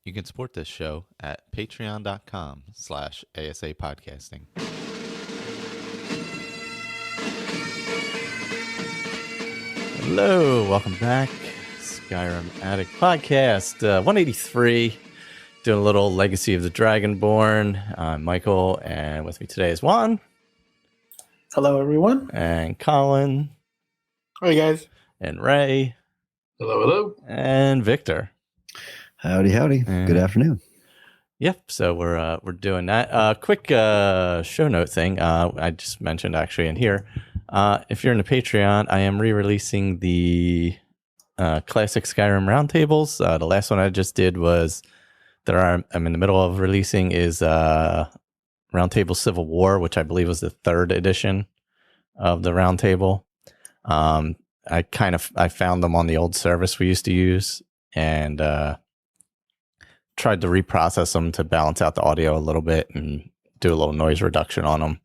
You can support this show at patreon.com/ASAPodcasting. Hello, welcome back. Skyrim Addict podcast, 183. Doing a little Legacy of the Dragonborn. I'm Michael, and with me today is Juan. Hello, everyone. And Colin. Hi, guys. And Ray. Hello, hello. And Victor. Howdy, howdy. Good afternoon. Yep, so we're doing that. Quick show note thing. I just mentioned actually in here. If you're in the Patreon, I am re-releasing the classic Skyrim roundtables. The last one I just did was I'm in the middle of releasing is Roundtable Civil War, which I believe was the 3rd edition of the roundtable. I found them on the old service we used to use and tried to reprocess them to balance out the audio a little bit and do a little noise reduction on them.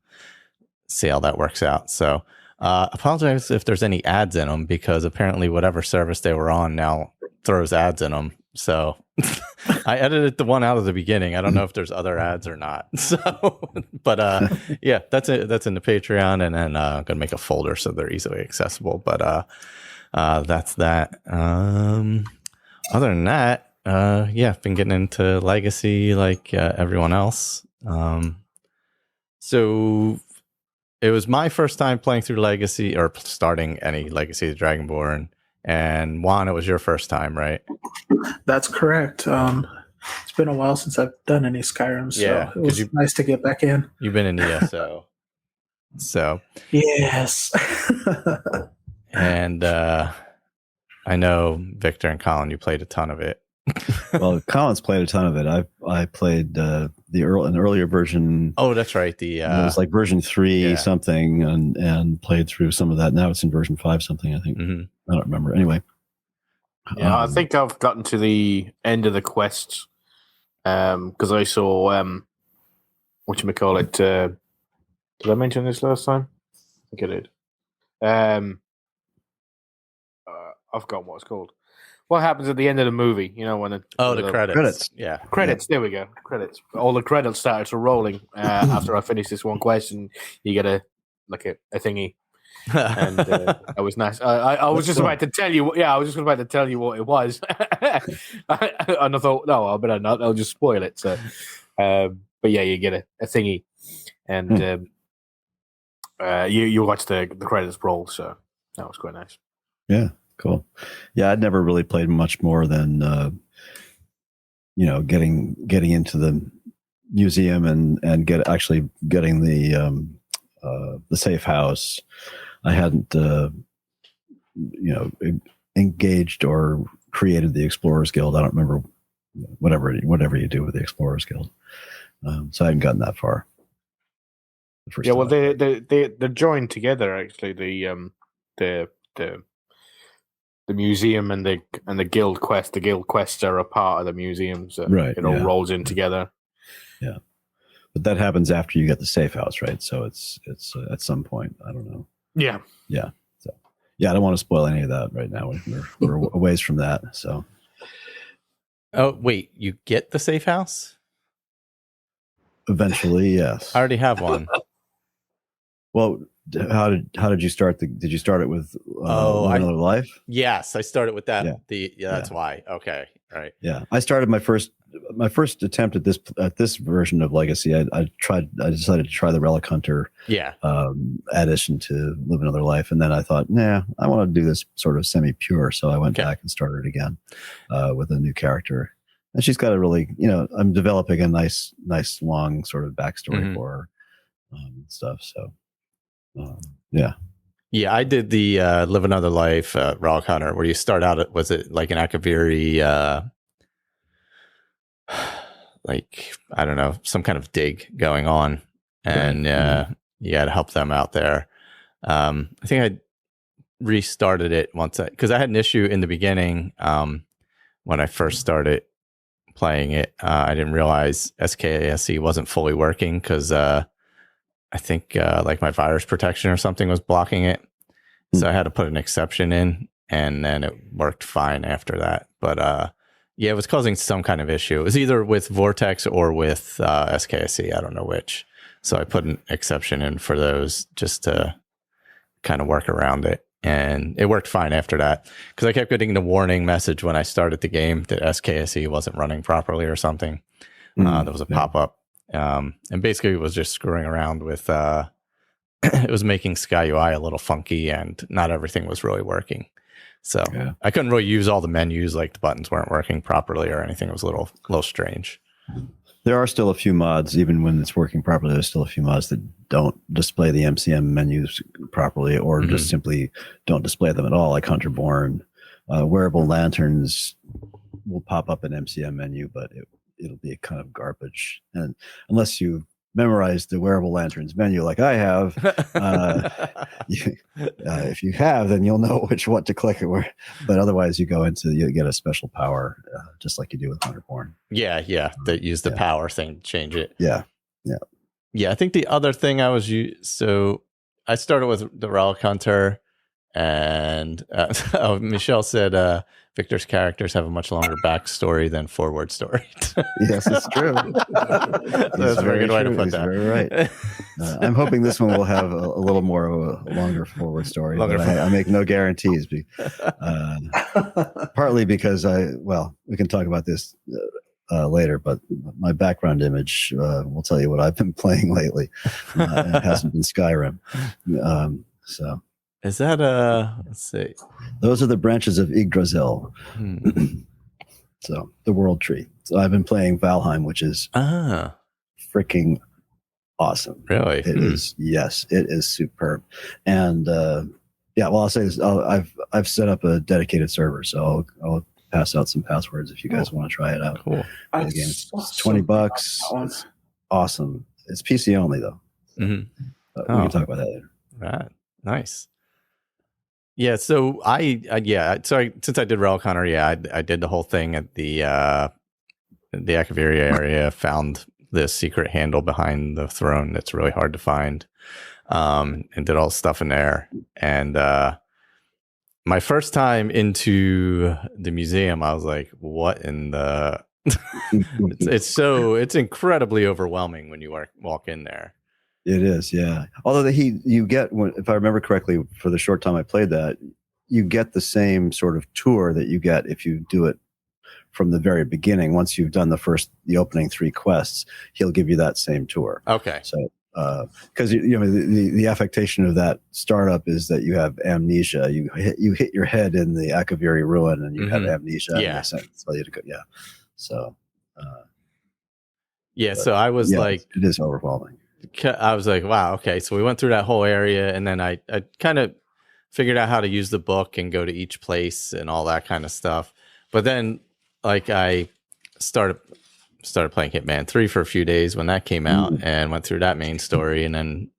See how that works out. So apologize if there's any ads in them, because apparently whatever service they were on now throws ads in them. So I edited the one out of the beginning. I don't know if there's other ads or not. So, but yeah, that's it. That's in the Patreon, and then I'm gonna make a folder so they're easily accessible. But that's that. Other than that, yeah, I've been getting into Legacy like everyone else. So it was my first time playing through Legacy or starting any Legacy of the Dragonborn. And Juan, it was your first time, right? That's correct. It's been a while since I've done any Skyrim, so yeah, it was nice to get back in. You've been in ESO. So yes. And I know Victor and Colin, you played a ton of it. Well, Colin's played a ton of it. I played an earlier version. Oh, that's right. It was like version 3 something, and played through some of that. Now it's in version 5 something, I think. Mm-hmm. I don't remember. Anyway. Yeah, I think I've gotten to the end of the quest because I saw whatchamacallit. Did I mention this last time? I think I did. I've forgotten what it's called. What happens at the end of the movie? You know, when the credits. Yeah, credits. There we go. Credits. All the credits started rolling after I finished this one quest, and you get a thingy, and that was nice. I was just about to tell you. Yeah, I was just about to tell you what it was, and I thought, no, I better not. I'll just spoil it. So, but yeah, you get a thingy, and you watch the credits roll. So that was quite nice. Yeah. Cool. Yeah, I'd never really played much more than getting into the museum and getting the safe house. I hadn't engaged or created the Explorers Guild. I don't remember whatever you do with the Explorers Guild. So I hadn't gotten that far. Well, they're joined together actually. The museum and the guild quest. The guild quests are a part of the museum, so it all rolls in together. Yeah, but that happens after you get the safe house, right? So it's at some point. I don't know. Yeah. So I don't want to spoil any of that right now. We're a ways from that. So. Oh wait, you get the safe house? Eventually, yes. I already have one. Well. How did you start? Did you start it with Another Life? Yes, I started with that. Yeah. That's why. Okay, right. Yeah, I started my first attempt at this version of Legacy. I decided to try the Relic Hunter. Addition to Live Another Life, and then I thought, I want to do this sort of semi-pure. So I went back and started again with a new character, and she's got a really, I'm developing a nice long sort of backstory for her stuff. So. Yeah, I did the Live Another Life Relic Hunter, where you start out was it like an Akaviri like, I don't know, some kind of dig going on, and you had to help them out there. I think I restarted it once because I had an issue in the beginning when I first started playing it. I didn't realize SKSE wasn't fully working because I think like my virus protection or something was blocking it. So I had to put an exception in, and then it worked fine after that. But Yeah, it was causing some kind of issue. It was either with Vortex or with SKSE. I don't know which. So I put an exception in for those just to kind of work around it. And it worked fine after that because I kept getting the warning message when I started the game that SKSE wasn't running properly or something. There was a pop-up. And basically it was just screwing around with, it was making Sky UI a little funky and not everything was really working. So I couldn't really use all the menus, like the buttons weren't working properly or anything. It was a little strange. There are still a few mods, even when it's working properly, there's still a few mods that don't display the MCM menus properly or just simply don't display them at all, like Hunterborn. Wearable lanterns will pop up an MCM menu, but it'll be kind of garbage. And unless you memorize the wearable lanterns menu like I have, if you have, then you'll know what to click and where. But otherwise, you get a special power, just like you do with Hunterborn. Yeah. They use the power thing to change it. Yeah. I think the other thing so I started with the Relic Hunter, and Michelle said Victor's characters have a much longer backstory than forward story. Yes, it's true. That's a very good way to put that. Very right. I'm hoping this one will have a little more of a longer forward story. But I make no guarantees. Partly because we can talk about this later, but my background image will tell you what I've been playing lately. It hasn't been Skyrim. So. Is that let's see. Those are the branches of Yggdrasil. So the world tree. So I've been playing Valheim, which is freaking awesome. Really? It is. Yes, it is superb. And I'll say this. I've set up a dedicated server, so I'll pass out some passwords if you guys want to try it out. Cool. It's $20. It's awesome. It's PC only though. But we can talk about that later. Right. Nice. Yeah, so since I did Relic Hunter, I did the whole thing at the Akaviri area, found the secret handle behind the throne that's really hard to find, and did all the stuff in there. And my first time into the museum, I was like, what in the... it's incredibly overwhelming when you walk in there. It is, yeah. Although you get, if I remember correctly, for the short time I played that, you get the same sort of tour that you get if you do it from the very beginning. Once you've done the opening 3 quests, he'll give you that same tour. Okay. So, because the affectation of that startup is that you have amnesia. You hit your head in the Akaviri ruin, and you have amnesia. Yeah. So you to go, yeah. So. So I was like, it is overwhelming. I was like, wow, okay. So we went through that whole area, and then I kind of figured out how to use the book and go to each place and all that kind of stuff. But then, like, I started playing Hitman 3 for a few days when that came out, and went through that main story, and then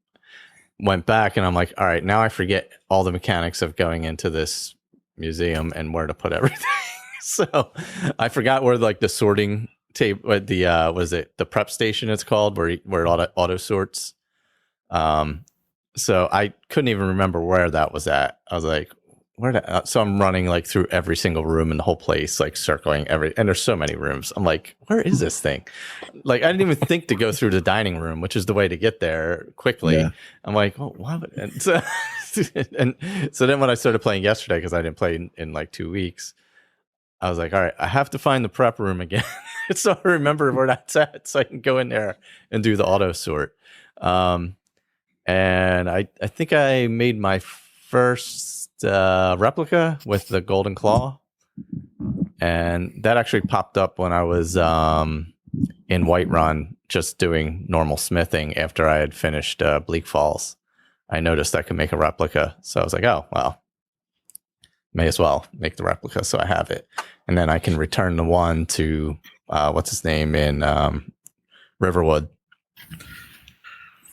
went back, and I'm like, all right, now I forget all the mechanics of going into this museum and where to put everything. So I forgot where like the sorting tape, the prep station it's called, where it auto sorts. So I couldn't even remember where that was at. I was like, so I'm running like through every single room in the whole place, like circling and there's so many rooms. I'm like, where is this thing? Like, I didn't even think to go through the dining room, which is the way to get there quickly. Yeah. I'm like, oh, why would, and so then when I started playing yesterday, because I didn't play in like 2 weeks, I was like, all right, I have to find the prep room again. So I remember where that's at, so I can go in there and do the auto sort. And I think I made my first replica with the golden claw, and that actually popped up when I was in Whiterun, just doing normal smithing after I had finished Bleak Falls. I noticed I could make a replica, so I was like, oh well, may as well make the replica so I have it, and then I can return the one to what's his name in Riverwood,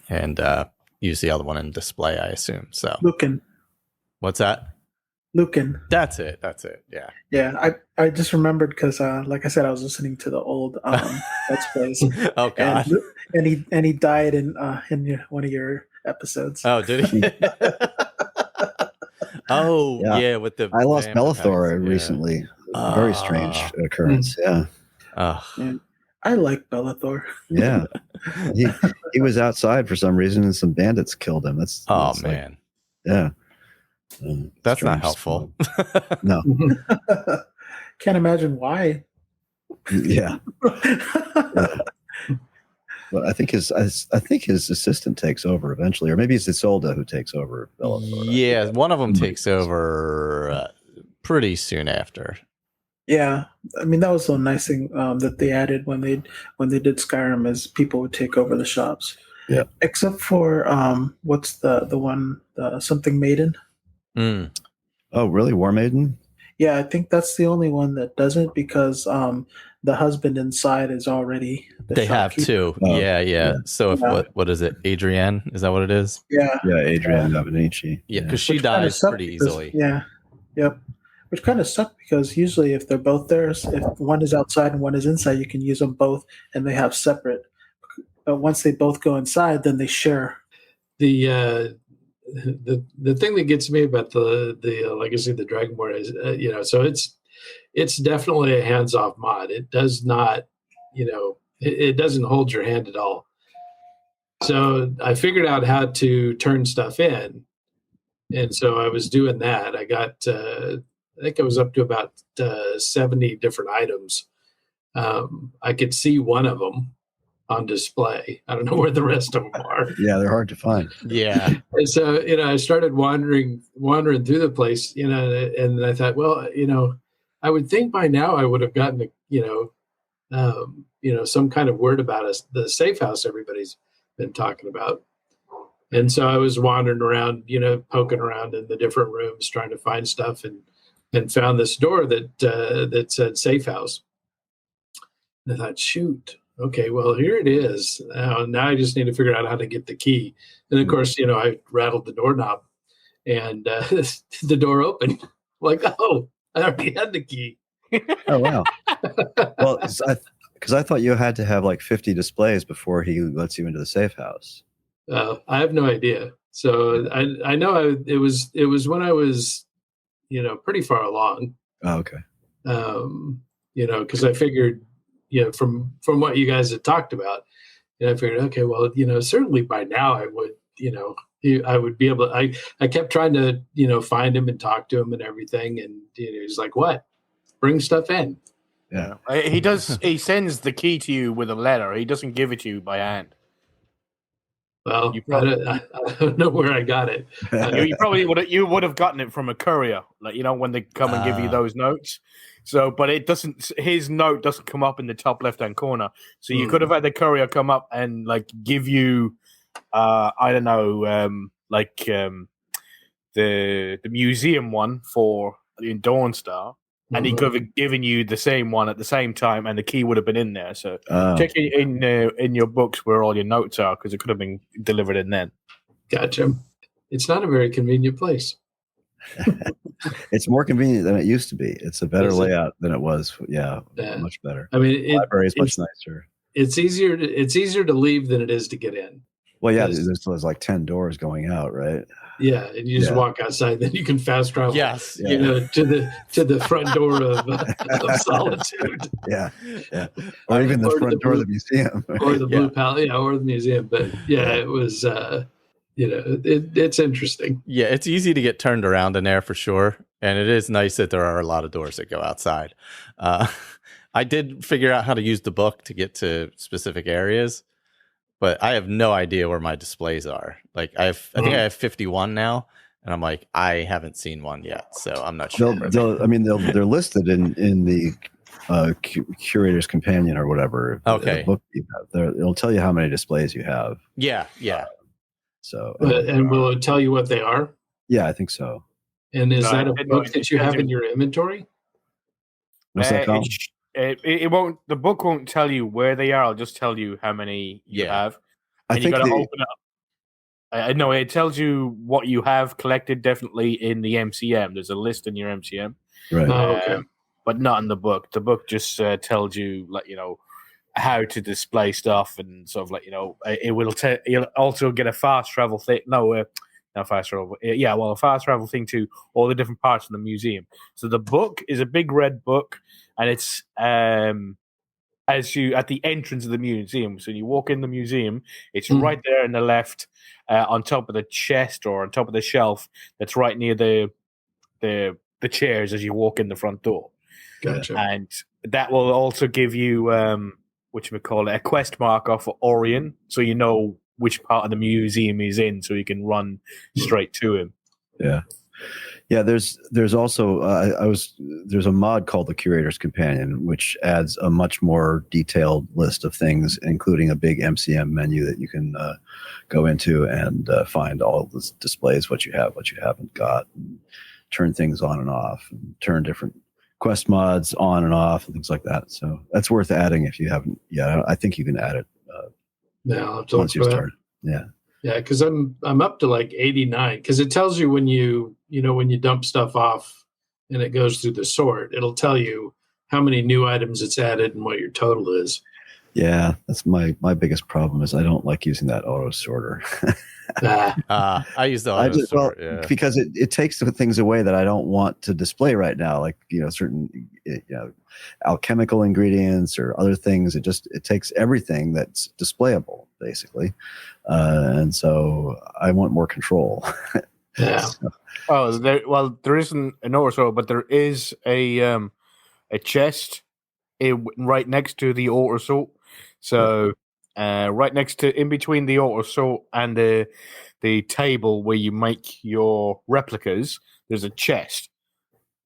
and use the other one in display, I assume. So Lucan. What's that? Lucan. That's it. Yeah. Yeah. I just remembered because, like I said, I was listening to the old Let's Plays. Oh God. And he died in one of your episodes. Oh, did he? Oh yeah. With the I lost Bellathor recently. Very strange occurrence. Yeah. Yeah. I like Bellathor. Yeah. He was outside for some reason and some bandits killed him. That's man. Yeah. That's not helpful. No. Can't imagine why. Yeah. But I think his assistant takes over eventually, or maybe it's Isolde who takes over Bellathor. Yeah, one of them takes over pretty soon after. Yeah, I mean that was a nice thing that they added when they did Skyrim, is people would take over the shops. Yeah. Except for what's the one something Maiden? Mm. Oh, really? War Maiden? Yeah, I think that's the only one that doesn't, because the husband inside is already they have two. Oh, yeah. So if what is it? Adrienne? Is that what it is? Yeah. Yeah, Adrienne Gavinici. Yeah, because she Which kinda dies sucked pretty because- easily. Yeah. Yep. Which kind of sucked, because usually if they're both there, if one is outside and one is inside, you can use them both and they have separate. But once they both go inside, then they share. The thing that gets me about the Legacy of the Dragonborn is so it's definitely a hands-off mod. It does not it doesn't hold your hand at all. So I figured out how to turn stuff in, and so I was doing that. I got I think I was up to about 70 different items. I could see one of them on display. I don't know where the rest of them are. Yeah, they're hard to find. Yeah. And so, I started wandering through the place, and I thought, well, I would think by now I would have gotten, some kind of word about us, the safe house everybody's been talking about. And so I was wandering around, poking around in the different rooms, trying to find stuff, and found this door that said safe house. And I thought, shoot. Okay, well, here it is. Now I just need to figure out how to get the key. And of course, I rattled the doorknob, and the door opened. Like, oh, I already had the key. Oh, wow. Well, because I thought you had to have like 50 displays before he lets you into the safe house. I have no idea. So I know it was when I was, pretty far along. Oh, okay. Because I figured, from what you guys had talked about, I figured, okay, well, certainly by now I would, I would be able to, I kept trying to, find him and talk to him and everything. And he's like, what? Bring stuff in. Yeah. He sends the key to you with a letter. He doesn't give it to you by hand. Well, I don't know where I got it. You probably would have gotten it from a courier, like when they come and give you those notes. So, but it doesn't. His note doesn't come up in the top left-hand corner. So you could have had the courier come up and give you, I don't know, the museum one in Dawnstar. And he could have given you the same one at the same time, and the key would have been in there. So check in your books where all your notes are, because it could have been delivered in then. Gotcha. It's not a very convenient place. It's more convenient than it used to be. It's a better layout than it was. Yeah, much better. I mean, the library is much nicer. It's easier to leave than it is to get in. Well, yeah, there's like 10 doors going out, right? Yeah, and you just walk outside, then you can fast travel. Yes, to the front door of Solitude. Yeah, or even the front door of the museum, or the Blue Palace, or the museum. But it was, it's interesting. Yeah, it's easy to get turned around in there for sure, and it is nice that there are a lot of doors that go outside. I did figure out how to use the book to get to specific areas, but I have no idea where my displays are. Like I think I have 51 now, and I'm like, I haven't seen one yet, so I'm not sure. They're listed in the curator's companion or whatever. Okay. Book you have. It'll tell you how many displays you have. Yeah. So and will it tell you what they are? Yeah, I think so. And is that a book that you have in your inventory? What's that called? It won't. The book won't tell you where they are. I'll just tell you how many you have. And you got to open it up. No, it tells you what you have collected. Definitely in the MCM. There's a list in your MCM, right? Okay. But not in the book. The book just tells you, how to display stuff and sort of it will. You'll also get a fast travel thing. No, Not fast travel. Yeah, well, a fast travel thing to all the different parts of the museum. So the book is a big red book, and it's as you at the entrance of the museum. So you walk in the museum, it's right there in the left, on top of the chest or on top of the shelf. That's right near the chairs as you walk in the front door. Gotcha. And that will also give you a quest marker for Orion, so you know which part of the museum he's in, so you can run straight to him. Yeah. There's also there's a mod called the Curator's Companion, which adds a much more detailed list of things, including a big MCM menu that you can go into and find all of the displays, what you have, what you haven't got, and turn things on and off, and turn different quest mods on and off and things like that. So that's worth adding if you haven't yet. I think you can add it once you start. Yeah. Yeah, because I'm up to like 89, because it tells you when you dump stuff off and it goes through the sort, it'll tell you how many new items it's added and what your total is. Yeah, that's my biggest problem is I don't like using that auto sorter. I use the auto sort because it takes the things away that I don't want to display right now, like certain alchemical ingredients or other things. It takes everything that's displayable basically, and so I want more control. Yeah. So. There isn't an auto sort, but there is a chest right next to the auto sort. So right next to, in between the auto sort and the table where you make your replicas, there's a chest,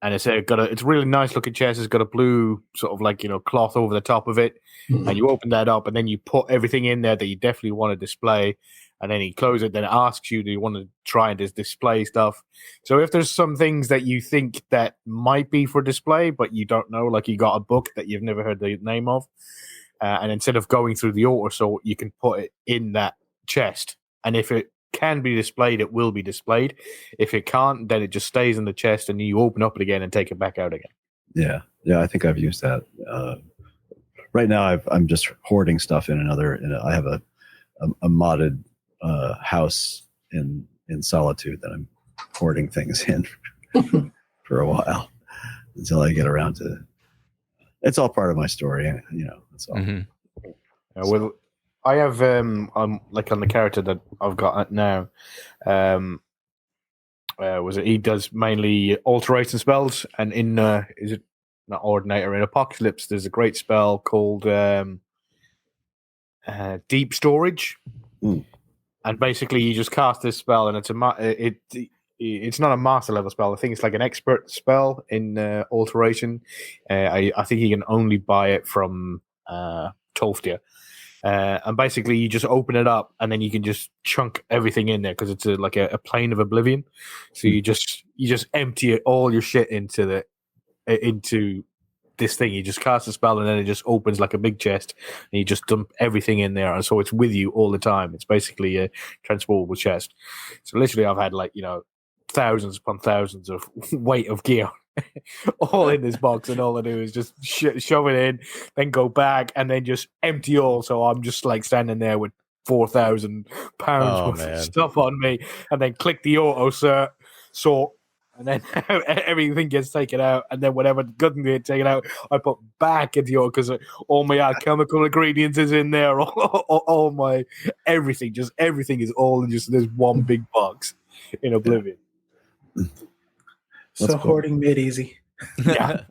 and it's a really nice looking chest. It's got a blue sort of cloth over the top of it, and you open that up, and then you put everything in there that you definitely want to display, and then you close it. Then it asks you, do you want to try and just display stuff? So if there's some things that you think that might be for display, but you don't know, like you got a book that you've never heard the name of. And instead of going through the auto sort, you can put it in that chest. And if it can be displayed, it will be displayed. If it can't, then it just stays in the chest, and you open up it again and take it back out again. Yeah, I think I've used that. Right now, I'm just hoarding stuff in I have a modded house in Solitude that I'm hoarding things in for a while until I get around to. It's all part of my story, that's all. Mm-hmm. I have on the character that I've got now. He does mainly alteration spells, and in is it not Ordinator, in Apocalypse there's a great spell called Deep Storage, and basically you just cast this spell, and it's not a master level spell. I think it's like an expert spell in alteration. I think you can only buy it from Tolfdir. And basically you just open it up, and then you can just chunk everything in there, because it's like a plane of oblivion. So you just empty all your shit into this thing. You just cast a spell, and then it just opens like a big chest, and you just dump everything in there, and so it's with you all the time. It's basically a transportable chest. So literally I've had thousands upon thousands of weight of gear all in this box, and all I do is just shove it in, then go back, and then just empty all. So I'm just standing there with 4,000 pounds worth of stuff on me, and then click the auto sort, and then everything gets taken out, and then whatever doesn't get taken out, I put back into your, because all my alchemical ingredients is in there, all my everything is all in just this one big box in Oblivion. So hoarding made easy. Yeah.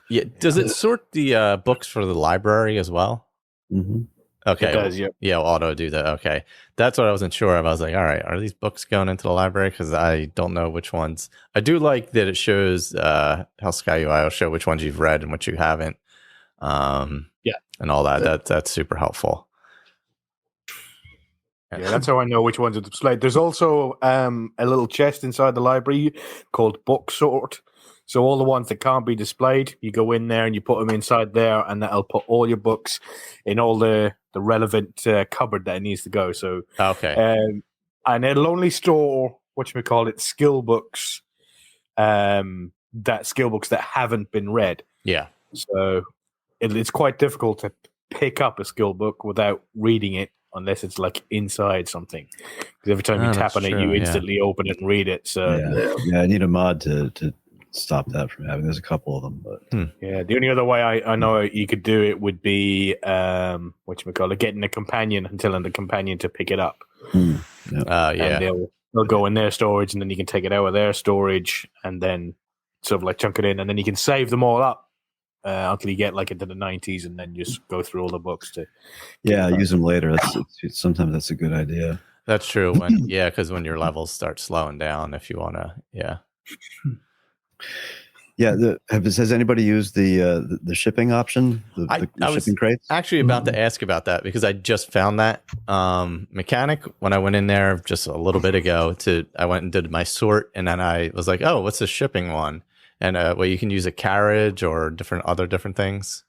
Yeah. Does it sort the books for the library as well? Mm-hmm. Okay. It does, yeah. Yeah, auto do that. Okay. That's what I wasn't sure of. I was like, all right, are these books going into the library? Because I don't know which ones. I do like that it shows how SkyUI will show which ones you've read and which you haven't. And all that. That's super helpful. Yeah, that's how I know which ones are displayed. There's also a little chest inside the library called Book Sort. So all the ones that can't be displayed, you go in there and you put them inside there, and that'll put all your books in all the relevant cupboard that it needs to go. So and it'll only store skill books, skill books that haven't been read. Yeah. So it's quite difficult to pick up a skill book without reading it unless it's like inside something. Because every time you tap on it, you instantly open it and read it. So I need a mod to stop that from happening. There's a couple of them, but the only other way I know you could do it would be whatchamacallit, getting a companion and telling the companion to pick it up. Yeah. And they'll go in their storage, and then you can take it out of their storage, and then sort of like chunk it in, and then you can save them all up until you get like into the 90s, and then just go through all the books to use them later. Sometimes that's a good idea. That's true. Because when your levels start slowing down, if you want to, Has anybody used the shipping option? The shipping crates? Actually about to ask about that because I just found that mechanic when I went in there just a little bit ago. I went and did my sort, and then I was like, "Oh, what's the shipping one?" And you can use a carriage or different things.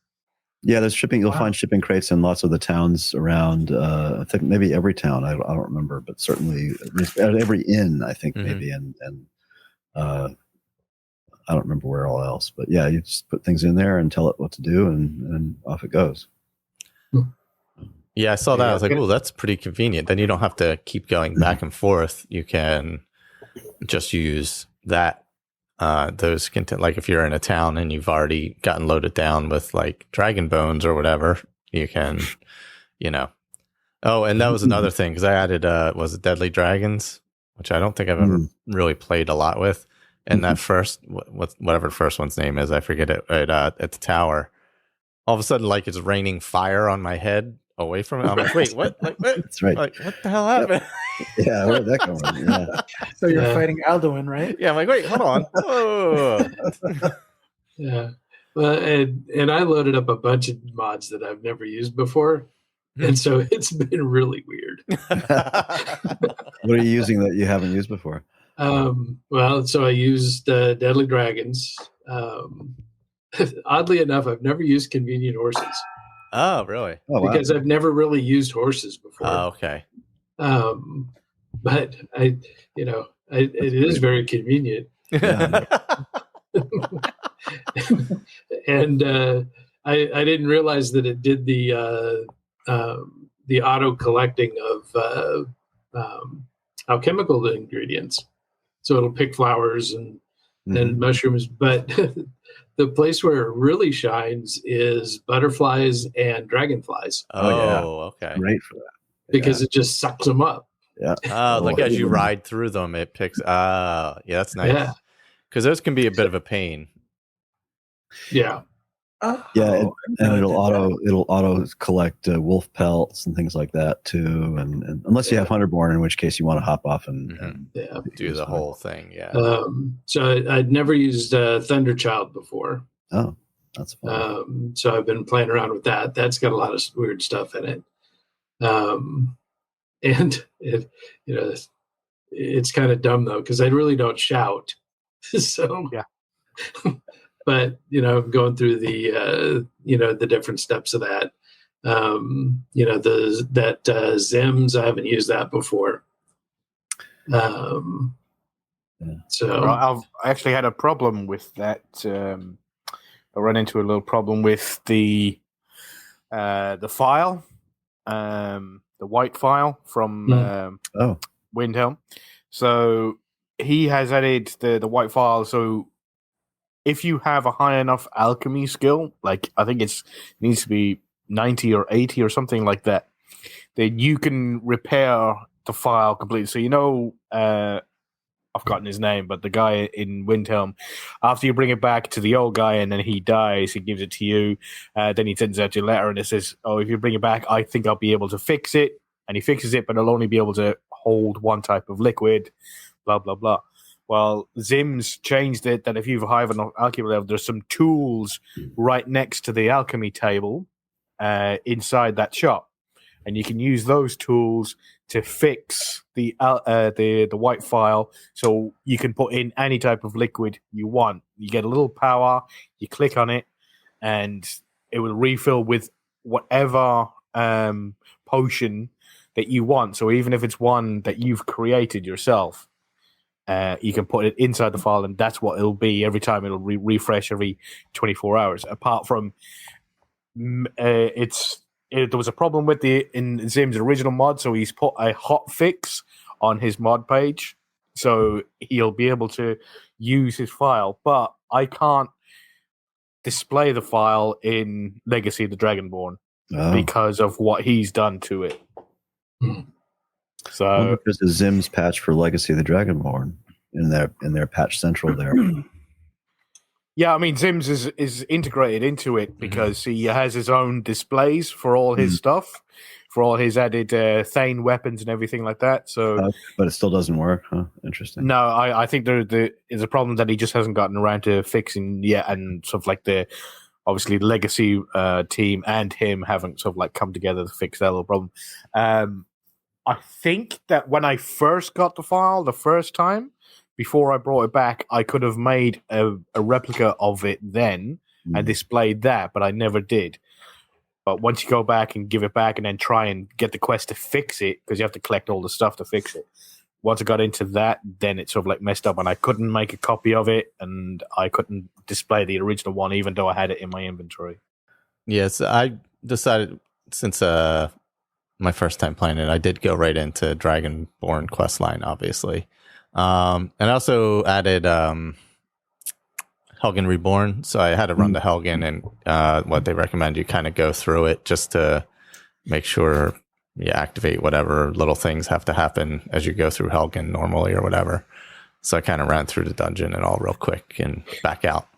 Yeah, there's shipping. You'll find shipping crates in lots of the towns around. I think maybe every town. I don't remember, but certainly at every inn. I think maybe and I don't remember where all else. But yeah, you just put things in there and tell it what to do, and off it goes. Yeah, I saw that. I was like, "Oh, that's pretty convenient." Then you don't have to keep going back and forth. You can just use that. Those content, like if you're in a town and you've already gotten loaded down with like dragon bones or whatever, you can, Oh, and that was another thing because I added was it Deadly Dragons, which I don't think I've ever really played a lot with. And that first, whatever the first one's name is, I forget it. At the tower, all of a sudden, like it's raining fire on my head away from it. I'm like, wait, what? Like, what? That's right. Like, what the hell happened? Yeah, where'd that come from? Yeah. So you're fighting Alduin, right? Yeah, I'm like, wait, hold on. Oh. Yeah. Well, and I loaded up a bunch of mods that I've never used before. And so it's been really weird. What are you using that you haven't used before? So I used Deadly Dragons. Oddly enough, I've never used Convenient Horses. Oh, really? Oh, because I've never really used horses before. Oh, okay. But it is very convenient. Yeah. And I didn't realize that it did the auto collecting of alchemical ingredients. So it'll pick flowers and mushrooms, but the place where it really shines is butterflies and dragonflies. Oh, okay. Great for that. Because it just sucks them up. Yeah. Like as you ride through them, it picks. Yeah, that's nice. Yeah. Because those can be a bit of a pain. Yeah. And it'll auto collect wolf pelts and things like that too. And unless you have Hunterborn, in which case you want to hop off and do the whole thing. Yeah. So I'd never used Thunderchild before. Oh, that's fun. So I've been playing around with that. That's got a lot of weird stuff in it. And it's kind of dumb though, because I really don't shout. So yeah. But going through the the different steps of that, Zims, I haven't used that before. So I've actually had a problem with that. I ran into a little problem with the file, the white file from Windhelm. So he has added the white file. So if you have a high enough alchemy skill, like I think it needs to be 90 or 80 or something like that, then you can repair the file completely. So I've forgotten his name, but the guy in Windhelm, after you bring it back to the old guy and then he dies, he gives it to you. Then he sends out your letter and it says, "Oh, if you bring it back, I think I'll be able to fix it." And he fixes it, but it'll only be able to hold one type of liquid. Blah blah blah. Well, Zims changed it that if you have a high enough alchemy level, there's some tools right next to the alchemy table inside that shop, and you can use those tools to fix the white file, so you can put in any type of liquid you want. You get a little power, you click on it, and it will refill with whatever potion that you want. So even if it's one that you've created yourself, you can put it inside the file, and that's what it'll be every time. It'll refresh every 24 hours. Apart from it's there was a problem with in Zim's original mod, so he's put a hot fix on his mod page, so he'll be able to use his file. But I can't display the file in Legacy of the Dragonborn because of what he's done to it. So I wonder if there's a Zim's patch for Legacy of the Dragonborn in their patch central there. Yeah, I mean, Zim's is integrated into it because he has his own displays for all his stuff, for all his added Thane weapons and everything like that. So, but it still doesn't work, huh? Interesting. No, I think there is a problem that he just hasn't gotten around to fixing yet, and sort of like obviously the Legacy team and him haven't sort of like come together to fix that little problem. I think that when I first got the file the first time, before I brought it back, I could have made a replica of it then and displayed that, but I never did. But once you go back and give it back and then try and get the quest to fix it, because you have to collect all the stuff to fix it. Once I got into that, then it sort of like messed up and I couldn't make a copy of it and I couldn't display the original one even though I had it in my inventory. Yes, I decided since my first time playing it, I did go right into Dragonborn questline, obviously. And I also added Helgen Reborn, so I had to run to Helgen, and what they recommend you kind of go through it just to make sure you activate whatever little things have to happen as you go through Helgen normally or whatever. So I kind of ran through the dungeon and all real quick and back out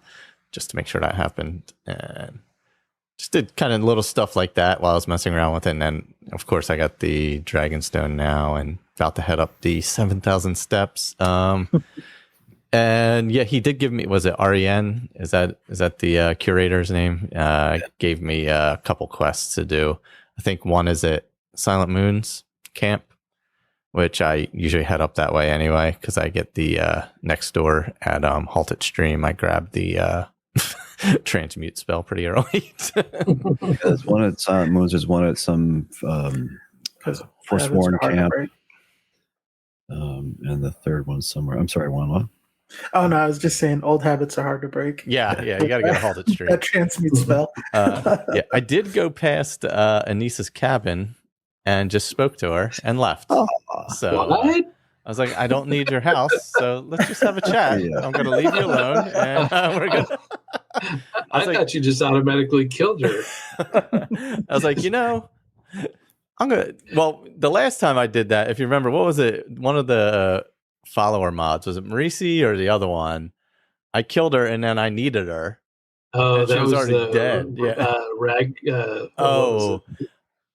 just to make sure that happened, and just did kind of little stuff like that while I was messing around with it. And then, of course, I got the Dragonstone now and about to head up the 7,000 steps. And yeah, he did give me, was it REN? Is that the curator's name? Gave me a couple quests to do. I think one is at Silent Moon's camp, which I usually head up that way anyway, because I get the next door at Halted Stream. I grabbed the transmute spell pretty early. There's one at Silent Moons. There's one at some Forsworn camp. And the third one's somewhere. I'm sorry, what? Oh, no, I was just saying old habits are hard to break. Yeah, you got to get a Halted Stream. That transmute spell. Yeah, I did go past Anissa's cabin and just spoke to her and left. So I was like, I don't need your house, so let's just have a chat. Yeah. I'm going to leave you alone, and we're going to... I thought you just automatically killed her. I was like, I'm going to... Well, the last time I did that, if you remember, what was it? One of the follower mods, was it Marisi or the other one? I killed her, and then I needed her. Oh, that was already dead. Yeah.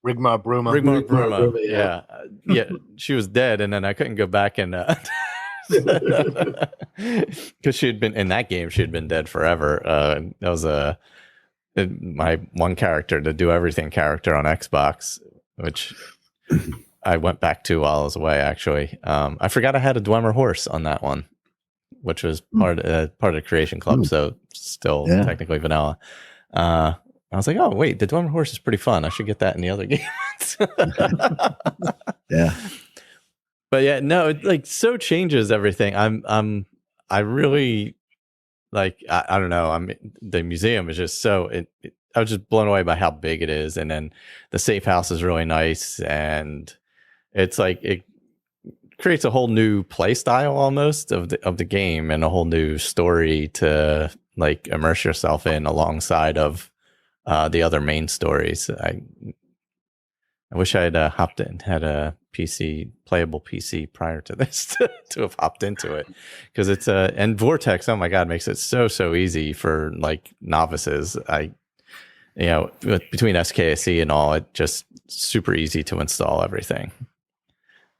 Rigmar Bruma. Rigmar Bruma. Yeah. Yeah. She was dead, and then I couldn't go back and because she had been in that game, she had been dead forever. That was my one character, the do everything character on Xbox, which I went back to while I was away. Actually, I forgot I had a Dwemer horse on that one, which was part of the Creation Club, so still technically vanilla. I was like, oh wait, the Dwemer horse is pretty fun. I should get that in the other games. Yeah. But yeah, no, it like so changes everything. I really like, I don't know. The museum is just so, I was just blown away by how big it is. And then the safe house is really nice. And it's like, it creates a whole new play style almost of the game, and a whole new story to like immerse yourself in alongside of the other main stories. I wish I had hopped in, had a playable PC prior to this to have hopped into it, because it's and Vortex, oh my god, makes it so easy for like novices. Between SKSE and all, it just super easy to install everything.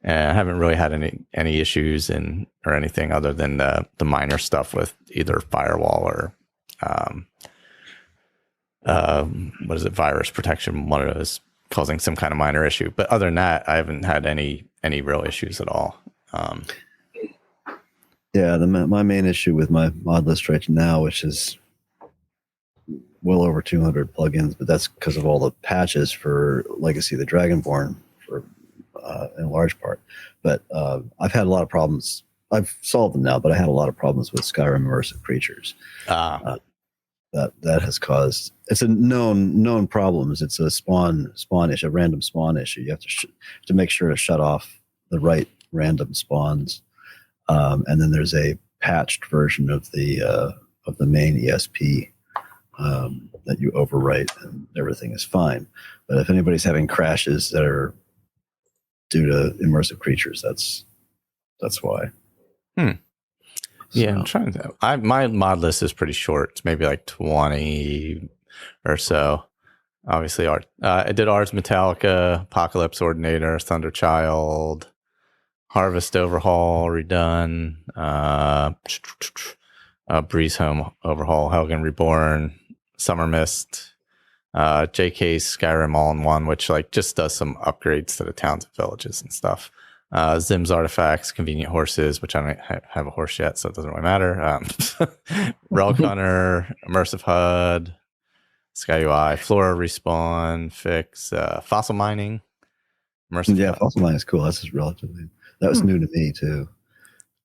And I haven't really had any issues or anything other than the minor stuff with either firewall or virus protection, one of those causing some kind of minor issue. But other than that, I haven't had any real issues at all. My main issue with my mod list right now, which is well over 200 plugins, but that's because of all the patches for Legacy of the Dragonborn, in large part. But I've had a lot of problems. I've solved them now, but I had a lot of problems with Skyrim immersive creatures. that has caused, it's a known problems. It's a spawn issue, a random spawn issue. You have to make sure to shut off the right random spawns, and then there's a patched version of the main ESP that you overwrite, and everything is fine. But if anybody's having crashes that are due to immersive creatures, that's why. Yeah, I'm trying to. My mod list is pretty short. It's maybe like 20 or so. Obviously, art. I did Ars Metallica, Apocalypse Ordinator, Thunderchild, Harvest Overhaul redone, Breeze Home Overhaul, Helgen Reborn, Summer Mist, JK's Skyrim All-in-One, which like just does some upgrades to the towns and villages and stuff. Zim's Artifacts, Convenient Horses, which I don't have a horse yet, so it doesn't really matter. Relic Hunter, Immersive HUD, Sky UI, Flora Respawn, Fix, Fossil Mining, Immersive HUD. Fossil Mining is cool. That's just relatively, that was new to me too.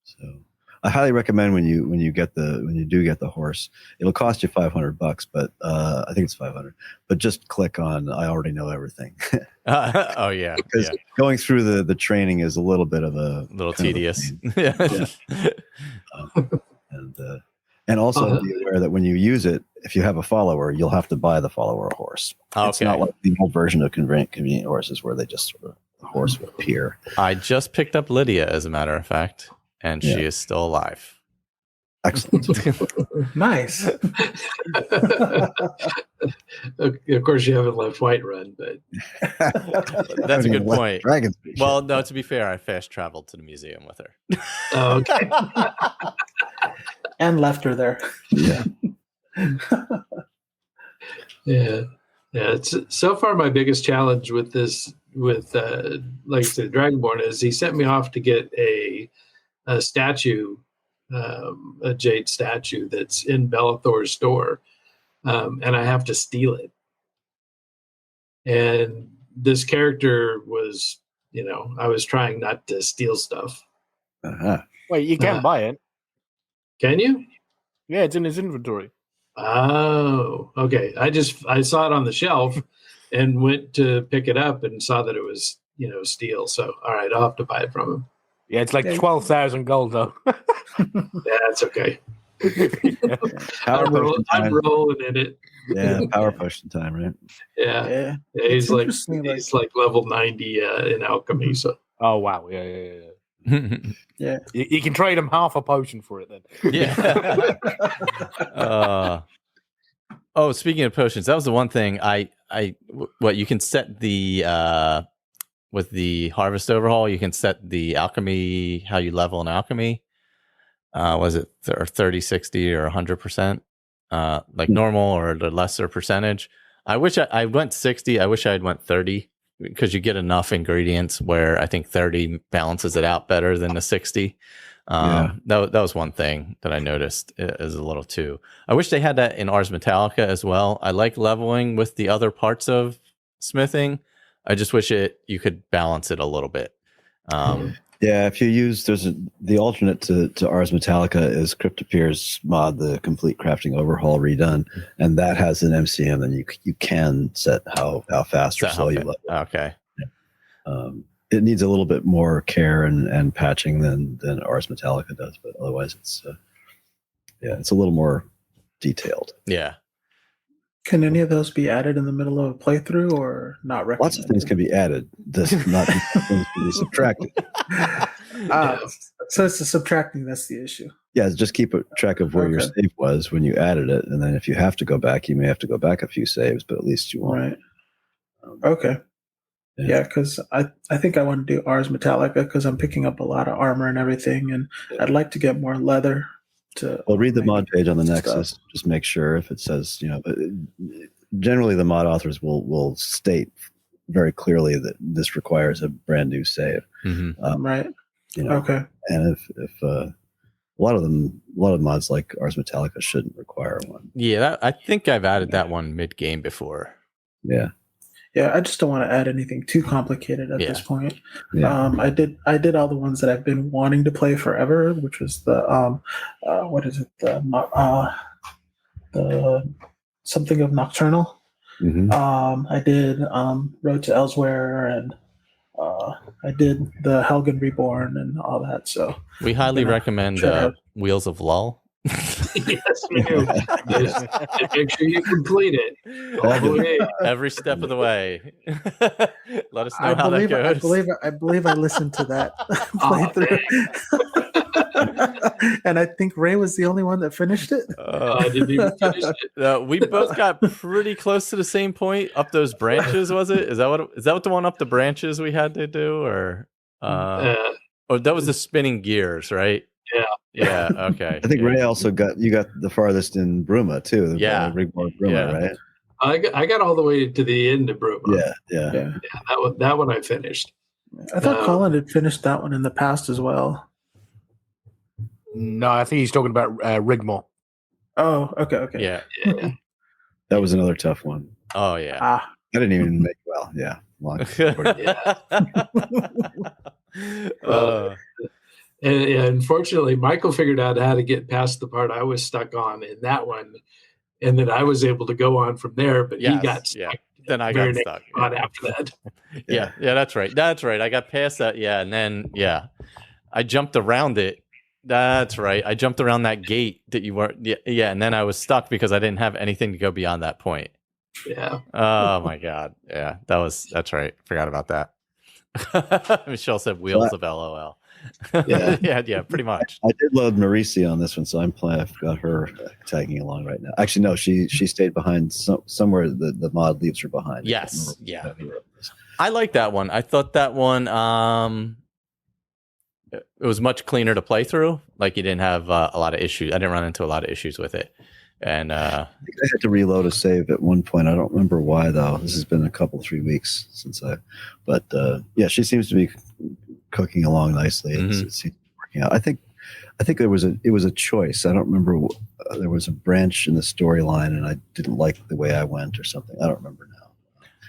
So I highly recommend when you do get the horse, it'll cost you $500, but I think it's 500. But just click on I already know everything. Oh yeah, because going through the training is a little bit of a little tedious. And also be aware that when you use it, if you have a follower, you'll have to buy the follower a horse. Okay. It's not like the old version of convenient horses where they just sort of, the horse would appear. I just picked up Lydia, as a matter of fact, and she is still alive. Excellent. Nice. Of course, you haven't left Whiterun, but that's a good point. Dragon well, no, to be fair, I fast traveled to the museum with her. Oh, okay. And left her there. Yeah. Yeah. It's, so far, my biggest challenge with this, like I said, Dragonborn, is he sent me off to get a statue, a jade statue that's in Bellathor's store, and I have to steal it. And this character was, I was trying not to steal stuff. Uh-huh. Wait, you can buy it. Can you? Yeah, it's in his inventory. Oh, okay. I saw it on the shelf and went to pick it up and saw that it was, steel. So, all right, I'll have to buy it from him. Yeah, it's like 12,000 gold, though. That's okay. I'm rolling in it. Yeah, power potion time, right? Yeah. He's like level 90 in alchemy. So. Oh wow! Yeah. Yeah. You can trade him half a potion for it then. Yeah. Speaking of potions, that was the one thing you can set the with the harvest overhaul, you can set the alchemy, how you level in alchemy. Was it 30, 60 or 100%? Like normal or the lesser percentage. I wish I went 60. I wish I had went 30 because you get enough ingredients where I think 30 balances it out better than the 60. That was one thing that I noticed is a little too. I wish they had that in Ars Metallica as well. I like leveling with the other parts of smithing. I just wish you could balance it a little bit. Yeah, if you use the alternate to Ars Metallica is Cryptopeer's mod, the complete crafting overhaul redone, and that has an MCM, and you can set how fast or slow you level. Okay. Yeah. It needs a little bit more care and patching than Ars Metallica does, but otherwise it's a little more detailed. Yeah. Can any of those be added in the middle of a playthrough or not recommended? Lots of things can be added. This not things can be subtracted. So it's the subtracting that's the issue. Yeah, just keep a track of where your save was when you added it, and then if you have to go back, you may have to go back a few saves, but at least you won't. Right. Okay. Yeah, because I think I want to do Ars Metallica because I'm picking up a lot of armor and everything, and I'd like to get more leather. Read the mod page on the Nexus. Stuff. Just make sure if it says, but generally the mod authors will state very clearly that this requires a brand new save. Mm-hmm. Right. Okay. And if a lot of mods like Ars Metallica shouldn't require one. Yeah, I think I've added that one mid-game before. Yeah. Yeah, I just don't want to add anything too complicated at this point. Yeah. I did all the ones that I've been wanting to play forever, which was the what is it? something of Nocturnal. Mm-hmm. I did Road to Elsewhere, and I did the Helgen Reborn and all that. So we highly recommend Wheels of Lull. Yes, we do. Yes. And make sure you complete it all the way. Every step of the way. Let us know how that goes. I believe I listened to that playthrough. And I think Ray was the only one that finished it. I didn't even finish it. We both got pretty close to the same point up those branches. Was it? Is that what the one up the branches we had to do, or that was the spinning gears, right? Yeah. Yeah. Okay. I think Ray also got the farthest in Bruma too. Yeah. Rigmore Bruma, right? I got all the way to the end of Bruma. Yeah. That one I finished. I thought Colin had finished that one in the past as well. No, I think he's talking about Rigmore. Oh, okay. Yeah. That was another tough one. Oh yeah. I didn't even make long. And unfortunately, Michael figured out how to get past the part I was stuck on in that one, and then I was able to go on from there. But he got stuck. Yeah. Then I got stuck. After that. Yeah, that's right. I got past that. Yeah, and then I jumped around it. That's right. I jumped around that gate that you were. Yeah, and then I was stuck because I didn't have anything to go beyond that point. Yeah. Oh my God. Yeah, that's right. Forgot about that. Michelle said wheels of LOL. Yeah. yeah, pretty much. I did load Marisi on this one, so I'm playing. I've got her tagging along right now. Actually, no, she stayed behind somewhere. The mod leaves her behind. Yes, yeah. I like that one. I thought that one. It was much cleaner to play through. Like you didn't have a lot of issues. I didn't run into a lot of issues with it. And I think I had to reload a save at one point. I don't remember why though. This has been 3 weeks since but she seems to be cooking along nicely. It seems to be working out. I think it was a choice. I don't remember. There was a branch in the storyline, and I didn't like the way I went or something. I don't remember now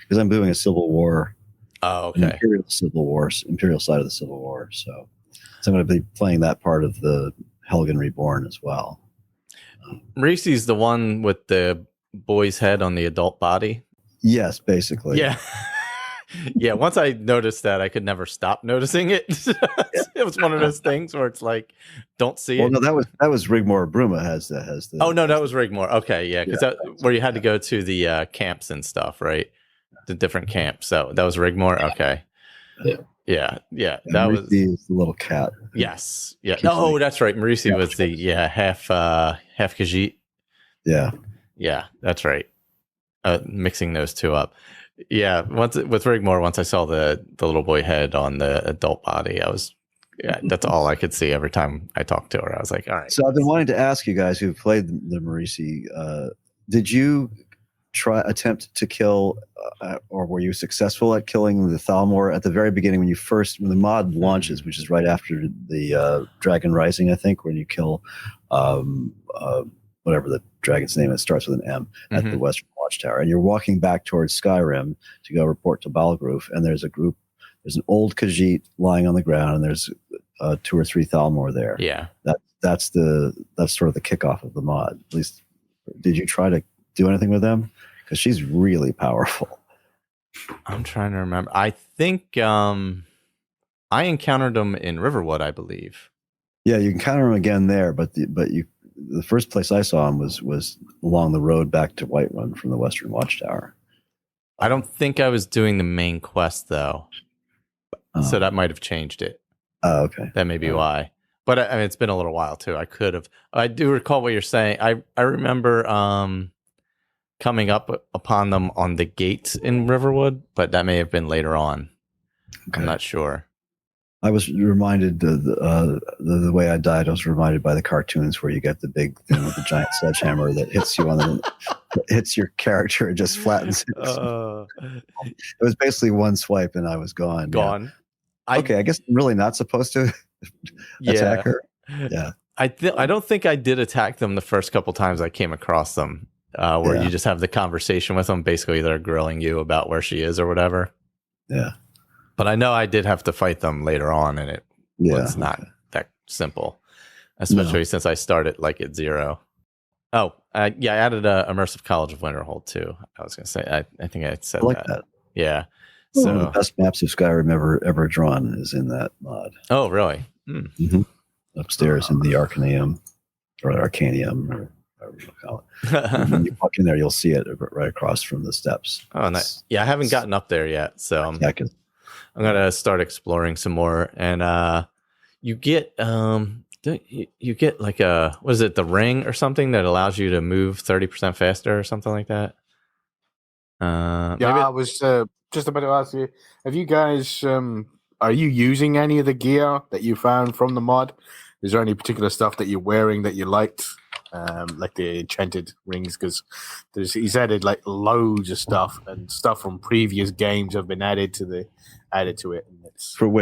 because I'm doing a Civil War. Oh, okay. An Imperial side of the Civil War. So I'm going to be playing that part of the Helgen Reborn as well. Marisi's the one with the boy's head on the adult body. Yes, basically. Yeah. Yeah, once I noticed that, I could never stop noticing it. It was one of those things where it's like, don't see it. Well, no, that was Rigmore Bruma has the. Oh no, that was Rigmore. Okay, yeah, because where you had to go to the camps and stuff, right? The different camps. So that was Rigmore. Okay. Yeah. That was the little cat. Yes. Yeah. Oh, that's right. Marisi was the half Khajiit. Yeah, that's right. Mixing those two up. Yeah, with Rigmore, once I saw the little boy head on the adult body, that's all I could see every time I talked to her. I was like, all right. So I've been wanting to ask you guys who've played the Marisi, did you attempt to kill, or were you successful at killing the Thalmor at the very beginning when the mod launches, which is right after the Dragon Rising, I think, when you kill whatever the dragon's name is, starts with an M, at the Western Watchtower, and you're walking back towards Skyrim to go report to Balgruf, and there's an old Khajiit lying on the ground, and there's 2 or 3 Thalmor there. Yeah, that's sort of the kickoff of the mod. At least, did you try to do anything with them? Because she's really powerful. I'm trying to remember. I think I encountered them in Riverwood, I believe. Yeah, you encounter them again there, but the first place I saw him was along the road back to Whiterun from the Western Watchtower. I don't think I was doing the main quest though, so that might have changed it. Oh, okay. That may be why. But I mean, it's been a little while too. I do recall what you're saying. I remember coming up upon them on the gates in Riverwood, but that may have been later on. Okay. I'm not sure. I was reminded the way I died. I was reminded by the cartoons where you get the big thing with the giant sledgehammer that hits you hits your character and just flattens it. It was basically one swipe and I was gone. Gone. Yeah. I guess I'm really not supposed to attack her. Yeah. I don't think I did attack them the first couple times I came across them, where you just have the conversation with them. Basically, they're grilling you about where she is or whatever. Yeah. But I know I did have to fight them later on, and it was not that simple, especially since I started like at 0. Oh, I added a immersive College of Winterhold too. I was going to say, I think I said I like that. Yeah. One of the best maps of Skyrim ever drawn is in that mod. Oh, really? Mm-hmm. Upstairs in the Arcanium, or Arcanium, or whatever you call it. When you walk in there, you'll see it right across from the steps. Oh, nice. Yeah, I haven't gotten up there yet, so I'm going to start exploring some more. And you get like what is it, the ring or something that allows you to move 30% faster or something like that? I was just about to ask you, have you guys, are you using any of the gear that you found from the mod? Is there any particular stuff that you're wearing that you liked, like the enchanted rings? Because he's added like loads of stuff, and stuff from previous games have been added to it. And it's from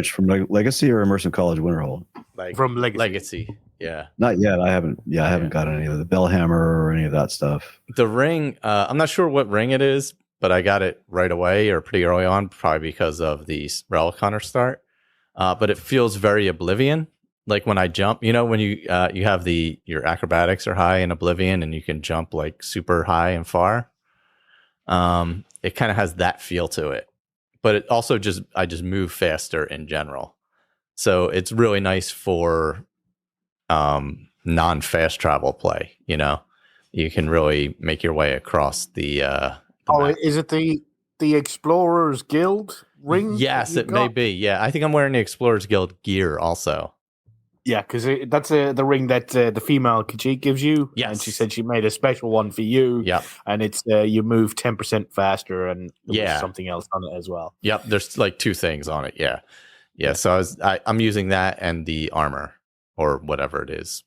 Legacy or Immersive College Winterhold? Like from Legacy. Yeah. Not yet. I haven't got any of the Bellhammer or any of that stuff. The ring, I'm not sure what ring it is, but I got it right away or pretty early on, probably because of the Relic Hunter start. But it feels very Oblivion. Like when I jump, when you have your acrobatics are high in Oblivion and you can jump like super high and far. It kind of has that feel to it, but it also I just move faster in general. So it's really nice for non-fast travel play. You can really make your way across the map. Is it the Explorers Guild ring? Yes, it may be. Yeah, I think I'm wearing the Explorers Guild gear also. Yeah, because that's the ring that the female Khajiit gives you. Yes. And she said she made a special one for you. Yep. And it's you move 10% faster, and there's something else on it as well. Yep, there's like 2 things on it. Yeah. So I'm using that and the armor or whatever it is.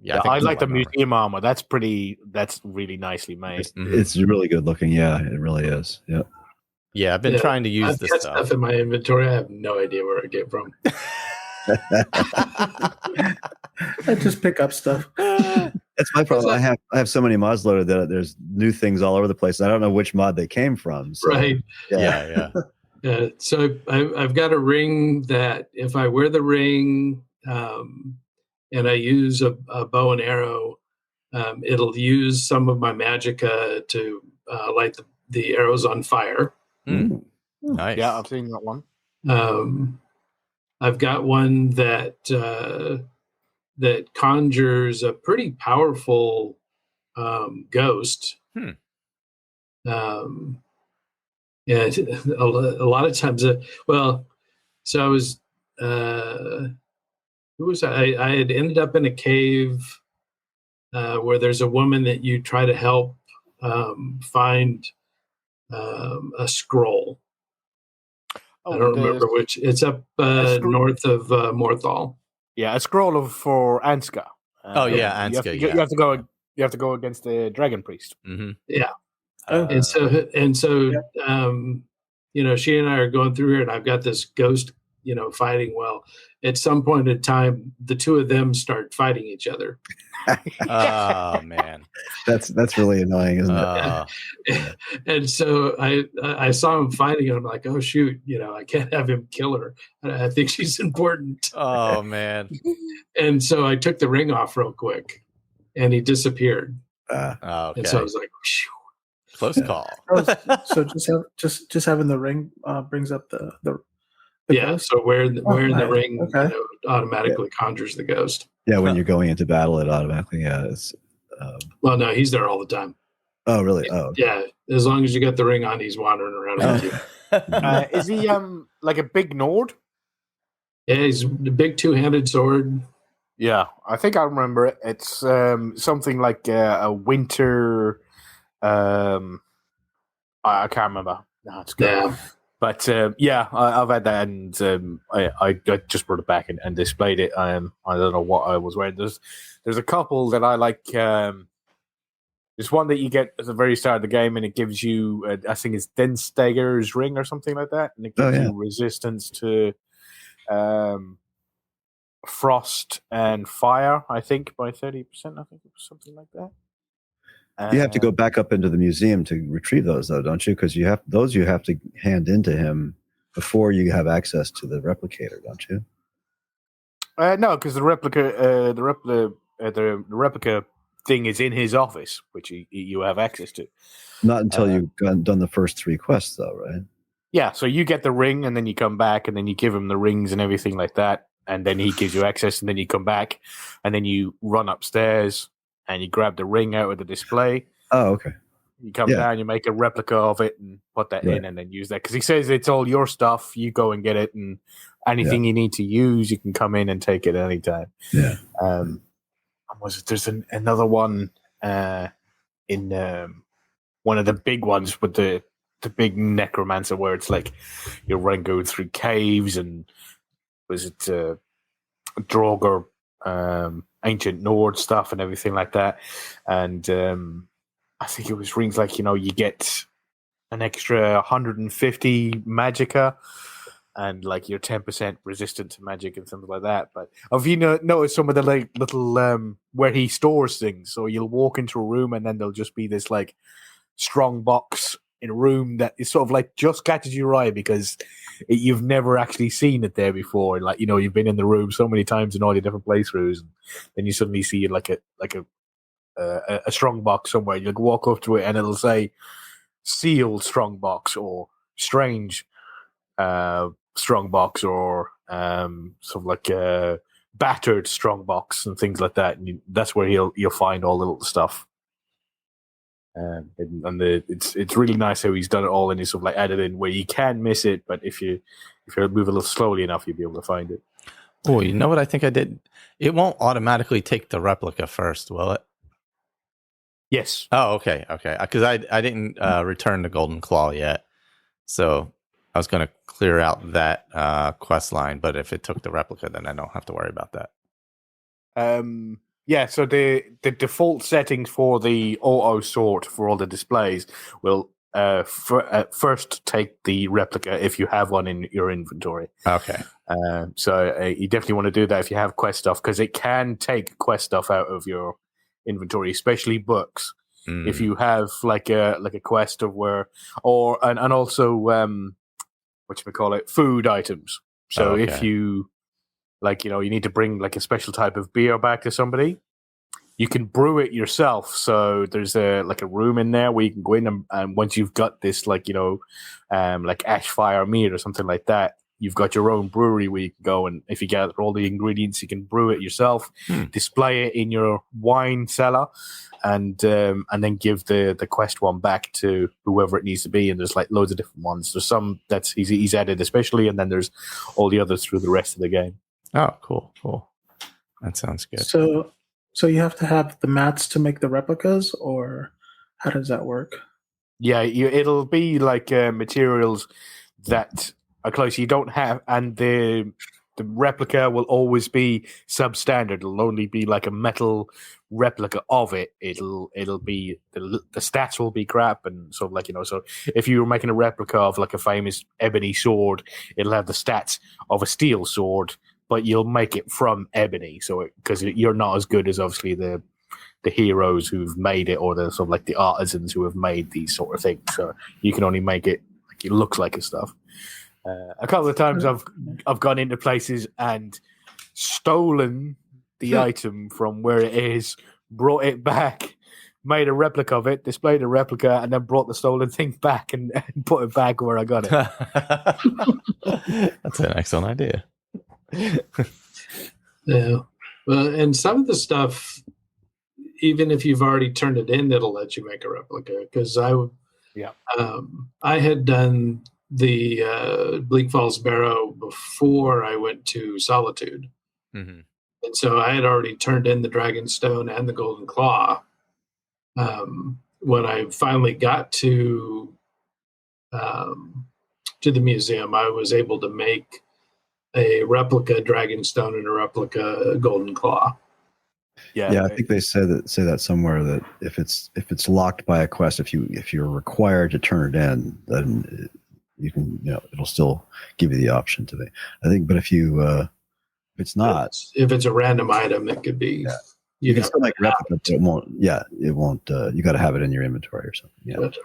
Yeah, I like the museum armor. That's really nicely made. It's really good looking. Yeah, it really is. Yeah. Yeah, I've been trying to use this stuff in my inventory. I have no idea where it came from. I just pick up stuff. That's my problem. I have so many mods loaded that there's new things all over the place. I don't know which mod they came from. So, right. Yeah. So I've got a ring that if I wear the ring and I use a bow and arrow, it'll use some of my magicka to light the arrows on fire. Nice. Yeah, I've seen that one. I've got one that conjures a pretty powerful ghost. Yeah, a lot of times. So I was. Who was I had ended up in a cave where there's a woman that you try to help find a scroll. I don't remember which. It's up north of Morthal. Yeah, a scroll for Ansgar. Ansgar. You have to go against the Dragon Priest. Mm-hmm. Yeah, and so she and I are going through here, and I've got this ghost, fighting. Well, at some point in time, the two of them start fighting each other. Oh man, that's really annoying, isn't it? And so I saw him fighting, and I'm like, oh shoot, I can't have him kill her. I think she's important. Oh man. And so I took the ring off real quick, and he disappeared. Okay. And so I was like, phew. Close call. So just having the ring brings up the ghost? So wearing the ring automatically conjures the ghost. Yeah, when you're going into battle, it automatically it's. Well, no, he's there all the time. Oh, really? Oh, okay. Yeah. As long as you got the ring on, he's wandering around with you. Is he like a big Nord? Yeah, he's a big 2-handed sword. Yeah, I think I remember it. It's something like a winter. I can't remember. No, it's good. Yeah. But I've had that, and I just brought it back and displayed it. I don't know what I was wearing. There's a couple that I like. There's one that you get at the very start of the game, and it gives you, I think it's Denstager's ring or something like that, and it gives you resistance to frost and fire. I think by 30%. I think it was something like that. You have to go back up into the museum to retrieve those, though, don't you? Because you have to hand into him before you have access to the replicator, don't you? No, because the replica thing is in his office, which you have access to. Not until you've done the first 3 quests, though, right? Yeah, so you get the ring, and then you come back, and then you give him the rings and everything like that, and then he gives you access, and then you come back, and then you run upstairs, and you grab the ring out of the display. Oh, okay. You come down, you make a replica of it, and put that in, and then use that. Because he says it's all your stuff. You go and get it, and anything you need to use, you can come in and take it anytime. Yeah. There's another one in one of the big ones with the big necromancer where it's like you're going through caves, and was it Draugr, ancient Nord stuff and everything like that. And I think it was rings like, you get an extra 150 magicka, and like you're 10% resistant to magic and something like that. But have you noticed some of the like little where he stores things? So you'll walk into a room, and then there'll just be this like strong box in a room that is sort of like just catches your eye because you've never actually seen it there before. Like, you've been in the room so many times in all your different playthroughs, and then you suddenly see like a strong box somewhere. You walk up to it, and it'll say sealed strong box, or strange strong box, or sort of like a battered strong box and things like that. And that's where you'll find all the little stuff. It's really nice how he's done it all, and he's sort of like added in where you can miss it, but if you move a little slowly enough, you'll be able to find it. Oh, you know what I think I did? It won't automatically take the replica first, will it? Yes. Oh, okay. Because I didn't return the Golden Claw yet, so I was going to clear out that quest line. But if it took the replica, then I don't have to worry about that. Yeah. So the default settings for the auto sort for all the displays will first take the replica if you have one in your inventory. Okay. So you definitely want to do that if you have quest stuff, because it can take quest stuff out of your inventory, especially books. If you have like a quest of and also food items. So if you you need to bring like a special type of beer back to somebody, you can brew it yourself. So there's a room in there where you can go in, and once you've got this like ash fire meat or something like that, you've got your own brewery where you can go, and if you gather all the ingredients, you can brew it yourself, display it in your wine cellar, and then give the quest one back to whoever it needs to be. And there's like loads of different ones. There's some that's he's added especially, and then there's all the others through the rest of the game. Oh, cool. That sounds good. So you have to have the mats to make the replicas, or how does that work? Yeah, it'll be like materials that are close. You don't have, and the replica will always be substandard. It'll only be like a metal replica of it. It'll be the stats will be crap, and sort of like So if you were making a replica of like a famous ebony sword, it'll have the stats of a steel sword, but you'll make it from ebony. So because you're not as good as obviously the heroes who've made it, or the sort of like the artisans who have made these sort of things. So you can only make it like it looks like his stuff. A couple of times I've gone into places and stolen the item from where it is, brought it back, made a replica of it, displayed a replica, and then brought the stolen thing back and put it back where I got it. That's an excellent idea. Yeah. Well, and some of the stuff, even if you've already turned it in, it'll let you make a replica. Because I had done the Bleak Falls Barrow before I went to Solitude. Mm-hmm. And so I had already turned in the Dragonstone and the Golden Claw. When I finally got to the museum, I was able to make a replica Dragonstone and a replica Golden Claw. Yeah, I think they say that somewhere, that if it's locked by a quest, if you're required to turn it in, then you can, it'll still give you the option to be. I think, but if it's not, if it's a random item, it could be. Yeah. You can still make replica, but it won't. Yeah, it won't. You got to have it in your inventory or something. Yeah. But,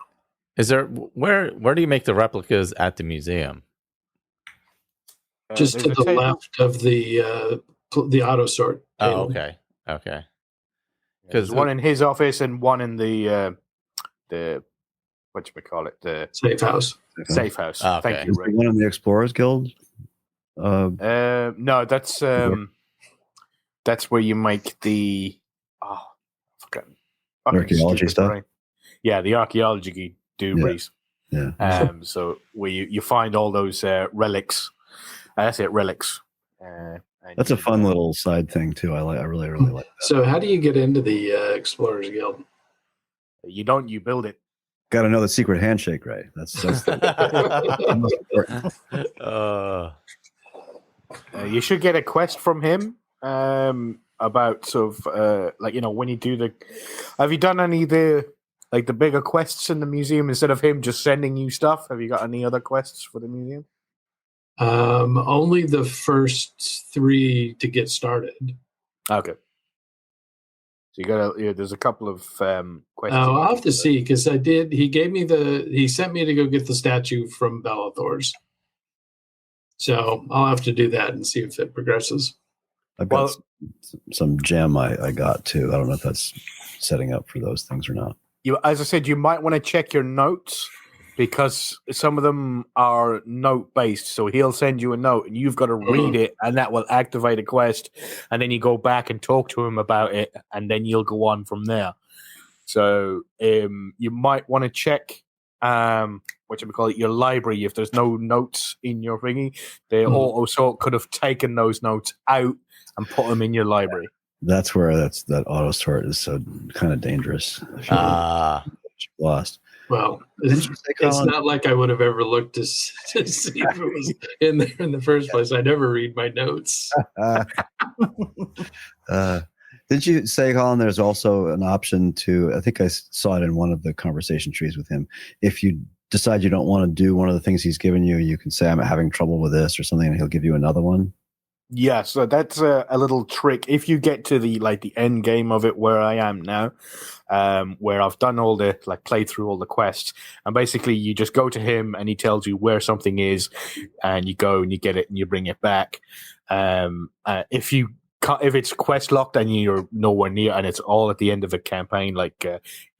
is there where do you make the replicas at the museum? just to the left of the auto sort. Oh, okay. There's one in his office and one in the whatchamacallit, the Safe house. safe house. Oh, okay. Thank you, Is there Rick. one in the Explorers Guild? No, that's where you make the Archaeology stuff? Brain. Yeah, the archaeology doobies. Yeah. So where you find all those relics. That's it, relics. That's a fun little side thing too. I really like that. So how do you get into the Explorers Guild? You don't, you build it. Got to know the secret handshake, right? That's the most important. You should get a quest from him about sort of when you do the. Have you done any of the bigger quests in the museum instead of him just sending you stuff? Have you got any other quests for the museum? Only the first 3 to get started. Okay. So you got there's a couple of questions. I'll have to see because I did. He sent me to go get the statue from Bellathor's. So I'll have to do that and see if it progresses. I've got some gem I got too. I don't know if that's setting up for those things or not. As I said, you might want to check your notes because some of them are note based. So he'll send you a note and you've got to read it, and that will activate a quest. And then you go back and talk to him about it, and then you'll go on from there. So you might want to check your library. If there's no notes in your thingy, they also could have taken those notes out and put them in your library. That's where that auto sort is so kind of dangerous. Lost. Well, it's not like I would have ever looked to see if it was in there in the first place. I never read my notes. Did you say, Colin, there's also an option to, I think I saw it in one of the conversation trees with him. If you decide you don't want to do one of the things he's given you, you can say, I'm having trouble with this or something, and he'll give you another one. Yeah, so that's a little trick. If you get to the end game of it, where I am now, where I've done all the played through all the quests, and basically you just go to him and he tells you where something is, and you go and you get it and you bring it back. If it's quest locked and you're nowhere near, and it's all at the end of a campaign, like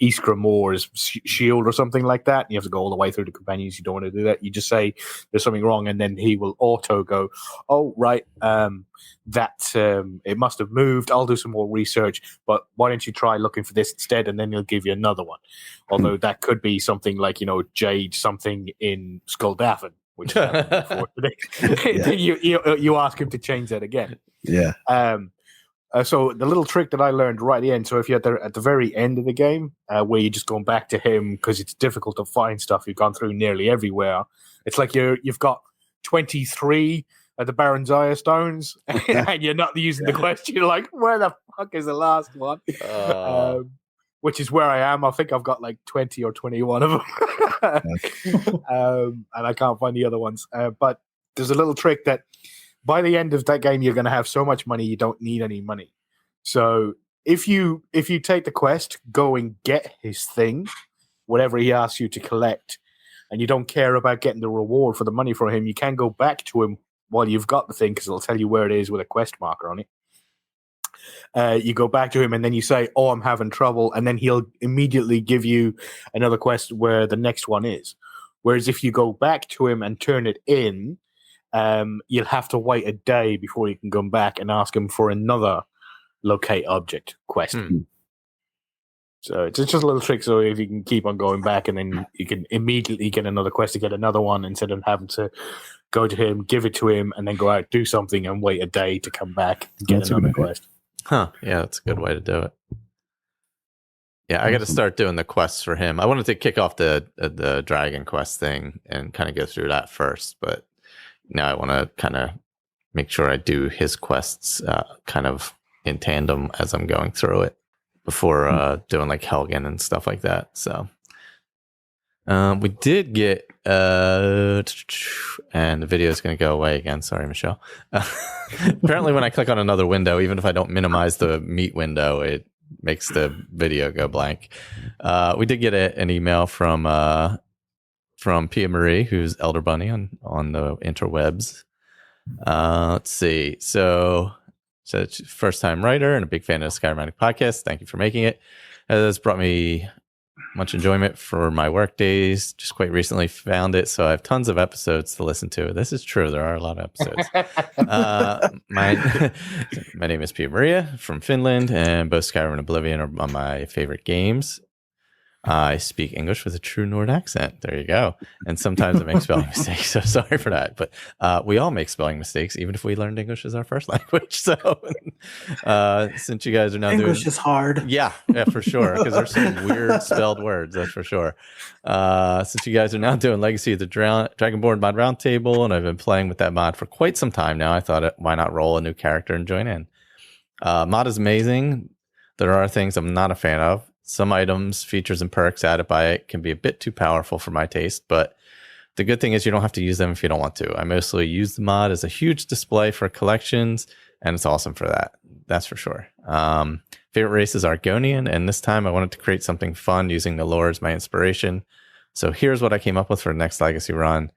Iskra Moore's shield or something like that, and you have to go all the way through the companions, you don't want to do that. You just say there's something wrong, and then he will auto go, oh, right, it must have moved. I'll do some more research, but why don't you try looking for this instead, and then he'll give you another one. Although that could be something like, Jade something in Skulldafn, which happened before today. You ask him to change that again. Yeah. So the little trick that I learned right at the end. So if you're at the very end of the game, where you're just going back to him because it's difficult to find stuff, you've gone through nearly everywhere. It's like you've got 23 of the Baron's Eye stones, and you're not using the question. You're like, where the fuck is the last one? Which is where I am. I think I've got 20 or 21 of them, and I can't find the other ones. But there's a little trick that by the end of that game, you're going to have so much money you don't need any money. So if you take the quest, go and get his thing, whatever he asks you to collect, and you don't care about getting the reward for the money from him, you can go back to him while you've got the thing because it'll tell you where it is with a quest marker on it. You go back to him and then you say, oh, I'm having trouble, and then he'll immediately give you another quest where the next one is. Whereas if you go back to him and turn it in, you'll have to wait a day before you can come back and ask him for another locate object quest. So it's just a little trick. So if you can keep on going back, and then you can immediately get another quest to get another one instead of having to go to him, give it to him, and then go out, do something, and wait a day to come back and get another quest. Huh. Yeah, that's a good way to do it. Yeah, I got to start doing the quests for him. I wanted to kick off the Dragon Quest thing and kind of go through that first, but now I want to kind of make sure I do his quests kind of in tandem as I'm going through it before doing Helgen and stuff like that. So we did get, and the video is going to go away again. Sorry, Michelle. Apparently when I click on another window, even if I don't minimize the meet window, it makes the video go blank. We did get an email from Pia Marie, who's Elder Bunny on the interwebs. Let's see. So So it's first-time writer and a big fan of the Skyrim Addict podcast. Thank you for making it. It has brought me much enjoyment for my work days. Just quite recently found it, so I have tons of episodes to listen to. This is true. There are a lot of episodes. My name is Pia Maria from Finland, and both Skyrim and Oblivion are on my favorite games. I speak English with a true Nord accent. There you go. And sometimes I make spelling mistakes, so sorry for that. But we all make spelling mistakes, even if we learned English as our first language. So since you guys are now English is hard. Yeah, for sure, because there's some weird spelled words, that's for sure. Since you guys are now doing Legacy of the Dragonborn mod Roundtable, and I've been playing with that mod for quite some time now, I thought, why not roll a new character and join in? Mod is amazing. There are things I'm not a fan of. Some items, features, and perks added by it can be a bit too powerful for my taste, but the good thing is you don't have to use them if you don't want to. I mostly use the mod as a huge display for collections, and it's awesome for that. That's for sure. Favorite race is Argonian, and this time I wanted to create something fun using the lore as my inspiration. So here's what I came up with for the next Legacy run.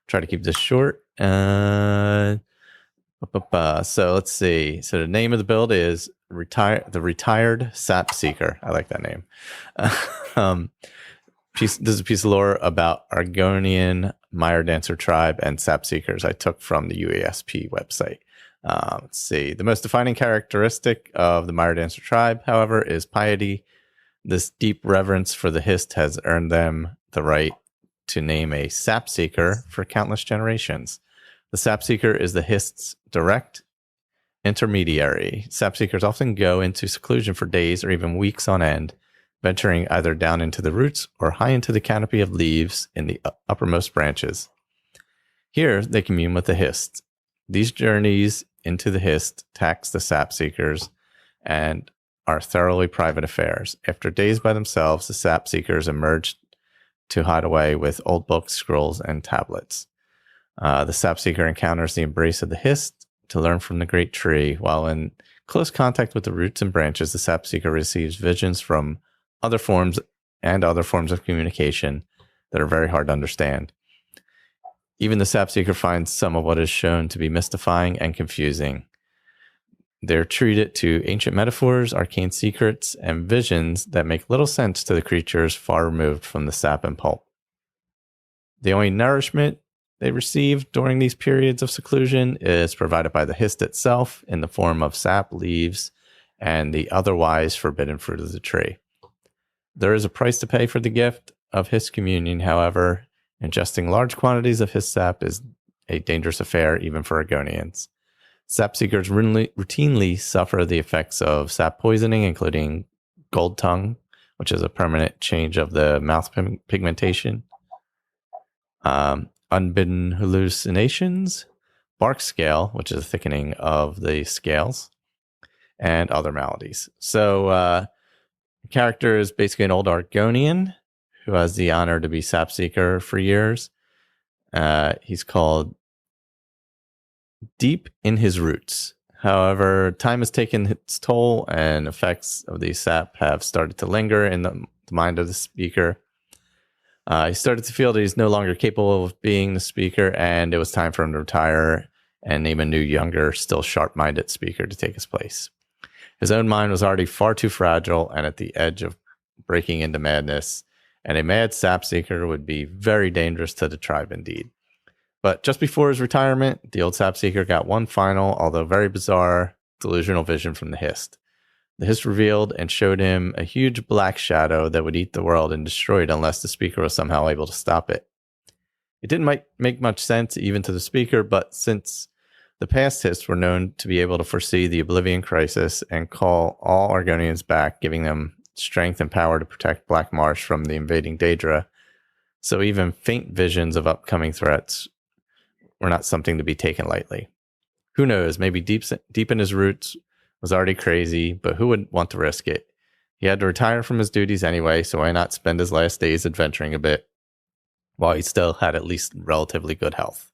Try to keep this short. So let's see. So the name of the build is the Retired Sap Seeker. I like that name. This is a piece of lore about Argonian Mire Dancer tribe and Sap Seekers I took from the UESP website. Let's see. The most defining characteristic of the Mire Dancer tribe, however, is piety. This deep reverence for the Hist has earned them the right to name a Sap Seeker for countless generations. The Sap Seeker is the Hist's direct intermediary. Sap Seekers often go into seclusion for days or even weeks on end, venturing either down into the roots or high into the canopy of leaves in the uppermost branches. Here, they commune with the Hist. These journeys into the Hist tax the Sap Seekers and are thoroughly private affairs. After days by themselves, the Sap Seekers emerge to hide away with old books, scrolls, and tablets. The Sap Seeker encounters the embrace of the Hist to learn from the great tree. While in close contact with the roots and branches, the Sap Seeker receives visions from other forms of communication that are very hard to understand. Even the Sap Seeker finds some of what is shown to be mystifying and confusing. They're treated to ancient metaphors, arcane secrets, and visions that make little sense to the creatures far removed from the sap and pulp. The only nourishment they receive during these periods of seclusion is provided by the Hist itself in the form of sap, leaves, and the otherwise forbidden fruit of the tree. There is a price to pay for the gift of Hist communion, however. Ingesting large quantities of Hist sap is a dangerous affair even for Argonians. Sap Seekers routinely suffer the effects of sap poisoning, including gold tongue, which is a permanent change of the mouth pigmentation, unbidden hallucinations, bark scale, which is a thickening of the scales, and other maladies. So the character is basically an old Argonian who has the honor to be Sap Seeker for years. He's called Deep in his Roots. However, time has taken its toll, and effects of the sap have started to linger in the mind of the speaker. He started to feel that he's no longer capable of being the speaker, and it was time for him to retire and name a new, younger, still sharp-minded speaker to take his place. His own mind was already far too fragile and at the edge of breaking into madness, and a mad sap seeker would be very dangerous to the tribe indeed. But just before his retirement, the old sap seeker got one final, although very bizarre, delusional vision from the Hist. The Hist revealed and showed him a huge black shadow that would eat the world and destroy it unless the speaker was somehow able to stop it. It didn't make much sense even to the speaker, but since the past Hists were known to be able to foresee the Oblivion crisis and call all Argonians back, giving them strength and power to protect Black Marsh from the invading Daedra, so even faint visions of upcoming threats were not something to be taken lightly. Who knows, maybe deep in his roots was already crazy, but who would want to risk it? He had to retire from his duties anyway, so why not spend his last days adventuring a bit while he still had at least relatively good health.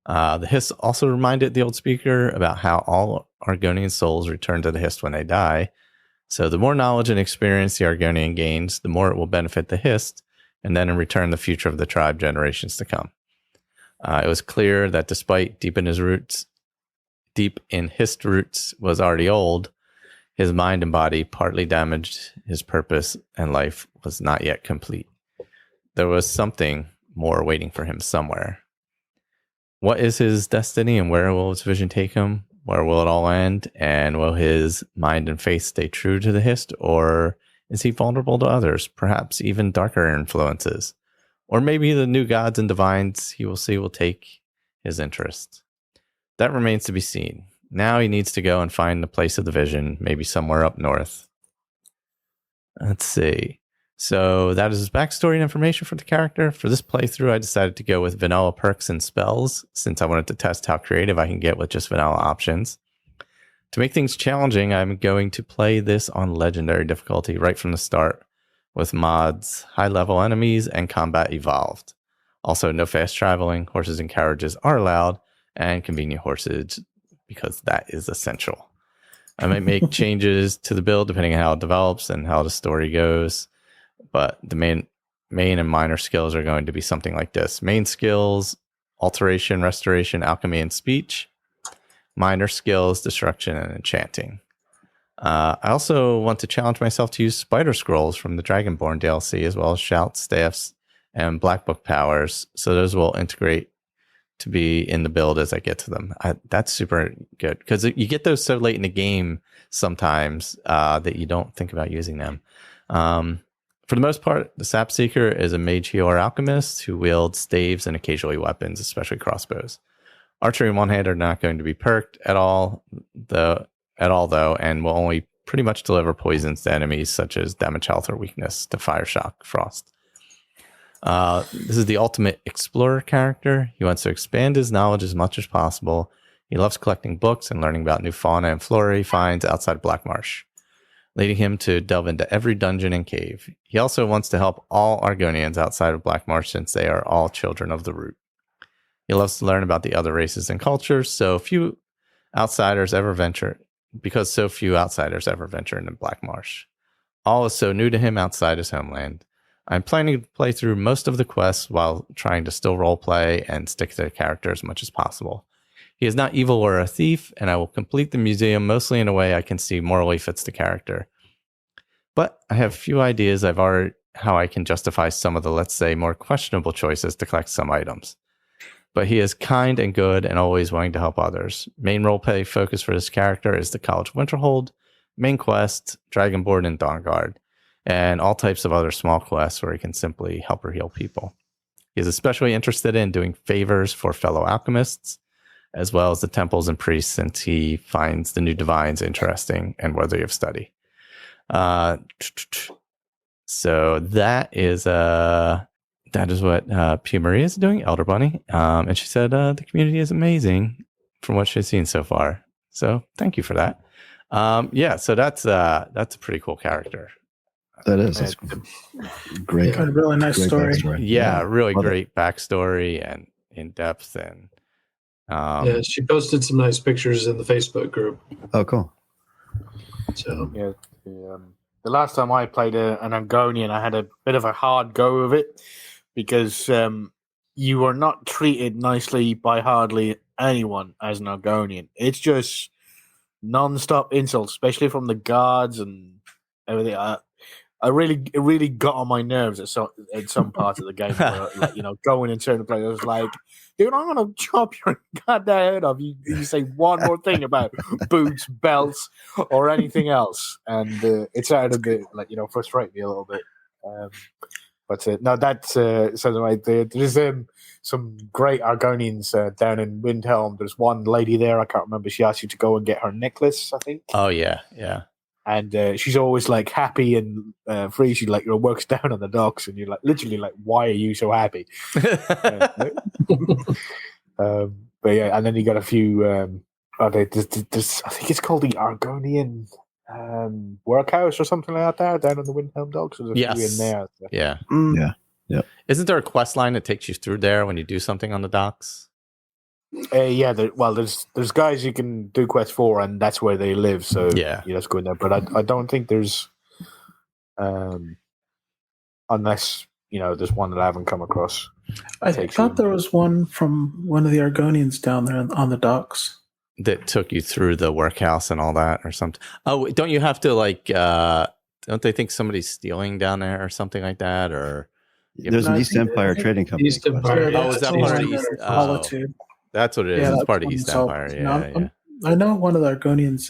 The Hist also reminded the old speaker about how all Argonian souls return to the Hist when they die, so the more knowledge and experience the Argonian gains, the more it will benefit the Hist, and then in return the future of the tribe generations to come. It was clear that despite deep in his roots deep in Hist roots was already old, his mind and body partly damaged, his purpose and life was not yet complete. There was something more waiting for him somewhere. What is his destiny and where will his vision take him? Where will it all end? And will his mind and faith stay true to the Hist? Or is he vulnerable to others, perhaps even darker influences? Or maybe the new gods and divines he will see will take his interest. That remains to be seen. Now he needs to go and find the place of the vision, maybe somewhere up north. Let's see. So that is his backstory and information for the character. For this playthrough, I decided to go with vanilla perks and spells, since I wanted to test how creative I can get with just vanilla options. To make things challenging, I'm going to play this on legendary difficulty right from the start, with mods, high-level enemies, and combat evolved. Also, no fast traveling, horses and carriages are allowed, and convenient horses, because that is essential. I might make changes to the build depending on how it develops and how the story goes. But the main and minor skills are going to be something like this. Main skills, alteration, restoration, alchemy, and speech. Minor skills, destruction, and enchanting. I also want to challenge myself to use spider scrolls from the Dragonborn DLC, as well as shouts, staffs, and black book powers. So those will integrate to be in the build as I get to them. That's super good, because you get those so late in the game sometimes that you don't think about using them. For the most part, the Sap Seeker is a mage healer alchemist who wields staves and occasionally weapons, especially crossbows. Archery and one-hand are not going to be perked at all, though, and will only pretty much deliver poisons to enemies such as damage, health, or weakness to fire, shock, frost. This is the ultimate explorer character. He wants to expand his knowledge as much as possible. He loves collecting books and learning about new fauna and flora he finds outside of Black Marsh, leading him to delve into every dungeon and cave. He also wants to help all Argonians outside of Black Marsh, since they are all children of the root. He loves to learn about the other races and cultures, so few outsiders ever venture into Black Marsh. All is so new to him outside his homeland. I'm planning to play through most of the quests while trying to still roleplay and stick to the character as much as possible. He is not evil or a thief, and I will complete the museum mostly in a way I can see morally fits the character. But I have a few ideas how I can justify some of the, let's say, more questionable choices to collect some items. But he is kind and good and always willing to help others. Main roleplay focus for this character is the College Winterhold, main quest, Dragonborn, and Dawnguard, and all types of other small quests where he can simply help or heal people. He is especially interested in doing favors for fellow alchemists, as well as the temples and priests, since he finds the new divines interesting and worthy of study. So that is what Pia Maria is doing, Elder Bunny. And she said the community is amazing from what she's seen so far. So thank you for that. So that's a pretty cool character. That is. That's great. A really nice story. Yeah, really great backstory and in depth. And she posted some nice pictures in the Facebook group. Oh, cool. So the last time I played an Argonian, I had a bit of a hard go of it, because you are not treated nicely by hardly anyone as an Argonian. It's just non-stop insults, especially from the guards and everything. It really got on my nerves at some parts of the game. Where, going in certain places, I was like, dude, I'm gonna chop your goddamn head off. You say one more thing about boots, belts, or anything else, and it started a bit frustrate me a little bit. But no, that's so right there. There's some great Argonians down in Windhelm. There's one lady there, I can't remember. She asked you to go and get her necklace, I think. Oh yeah. And she's always like happy and free. She works down on the docks, and you're literally why are you so happy? But yeah, and then you got a few. There's, I think it's called the Argonian workhouse or something like that down on the Windhelm docks. There's a few in there. So. Yeah. Yeah. Isn't there a quest line that takes you through there when you do something on the docks? There's guys you can do quests for, and that's where they live. So yeah, that's good there. But I don't think there's, unless there's one that I haven't come across. I thought there was one from one of the Argonians down there on the docks. that took you through the workhouse and all that or something. Oh, don't you have to like, don't they think somebody's stealing down there or something like that? Or there's an East Empire trading company. East Empire. Oh, is that part of East? Solitude. That's what it is. It's part of East Empire. Yeah. I know one of the Argonians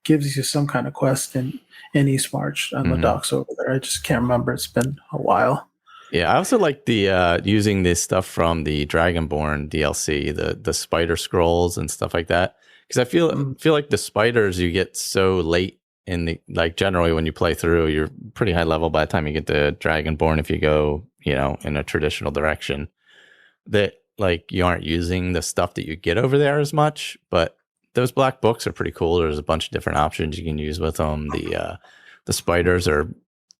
gives you some kind of quest in East March on the docks over there. I just can't remember. It's been a while. Yeah, I also like the using this stuff from the Dragonborn DLC, the spider scrolls and stuff like that. Because I feel like the spiders you get so late in the, like, generally when you play through, you're pretty high level by the time you get to Dragonborn. If you go, in a traditional direction, that like you aren't using the stuff that you get over there as much. But those black books are pretty cool. There's a bunch of different options you can use with them. The spiders are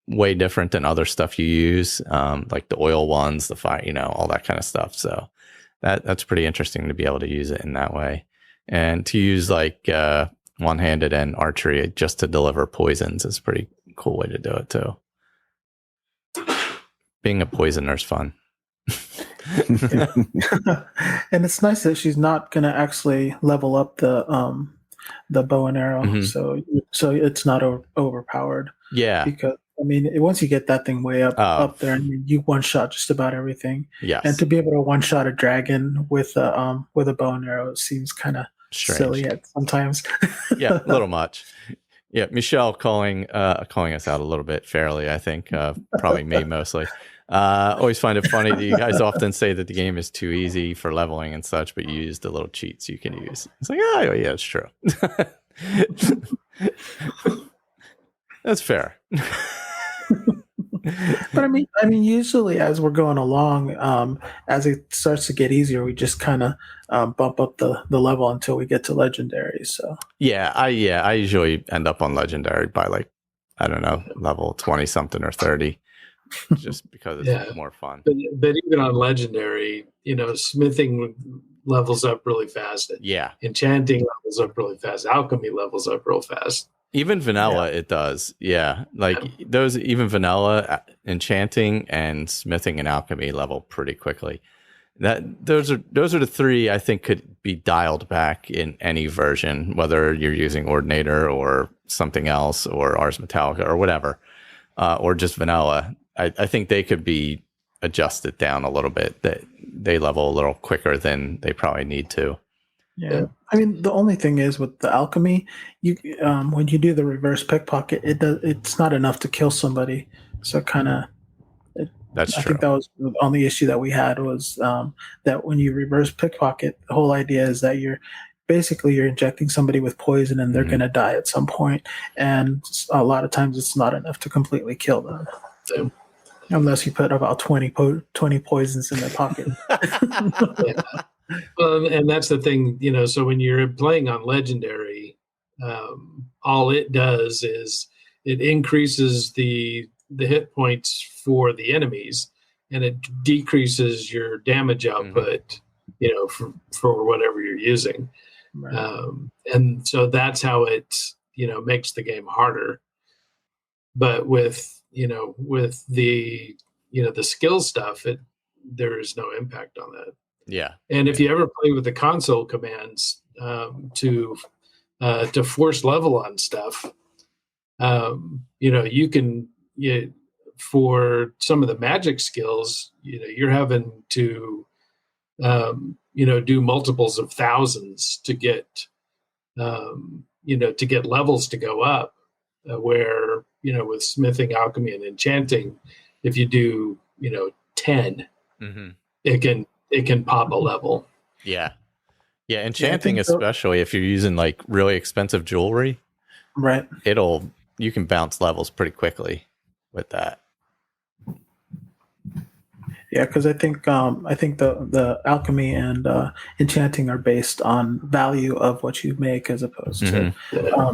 way different than other stuff you use, like the oil ones, the fire, all that kind of stuff. So that's pretty interesting to be able to use it in that way. And to use like one-handed and archery just to deliver poisons is a pretty cool way to do it too. Being a poisoner is fun. And it's nice that she's not going to actually level up the bow and arrow, so it's not overpowered. Yeah, because once you get that thing way up there, and you one shot just about everything. Yeah, and to be able to one shot a dragon with a bow and arrow seems kind of silly at sometimes. Yeah, a little much. Yeah, Michelle calling us out a little bit fairly, I think. Probably me mostly. Always find it funny that you guys often say that the game is too easy for leveling and such, but you use the little cheats you can use. It's like, oh yeah, it's true. That's fair. But usually as we're going along, as it starts to get easier, we just kind of bump up the level until we get to legendary. So I usually end up on legendary by like, I don't know, level 20 something or 30, just because it's more fun. But even on legendary, smithing levels up really fast. Enchanting levels up really fast. Alchemy levels up real fast. Even vanilla, it does. Yeah. Like those, even vanilla, enchanting and smithing and alchemy level pretty quickly. Those are the three I think could be dialed back in any version, whether you're using Ordinator or something else or Ars Metallica or whatever, or just vanilla. I think they could be adjusted down a little bit. That they level a little quicker than they probably need to. Yeah, the only thing is with the alchemy, you when you do the reverse pickpocket, it's not enough to kill somebody. So kind of, that's true. I think that was the only issue that we had was that when you reverse pickpocket, the whole idea is that you're injecting somebody with poison and they're going to die at some point, and a lot of times it's not enough to completely kill them. So, unless you put about 20 poisons in their pocket. And that's the thing, so when you're playing on legendary, all it does is it increases the hit points for the enemies, and it decreases your damage output, for whatever you're using. Right. And so that's how it, makes the game harder. But with the, the skill stuff, there is no impact on that. Yeah. And if you ever play with the console commands to force level on stuff, you can, for some of the magic skills, you're having to, do multiples of thousands to get, to get levels to go up, where, with smithing, alchemy, and enchanting, if you do, 10, it can pop a level. Yeah. Yeah. Enchanting, especially if you're using like really expensive jewelry, right? You can bounce levels pretty quickly with that. Yeah, because I think the alchemy and enchanting are based on value of what you make as opposed to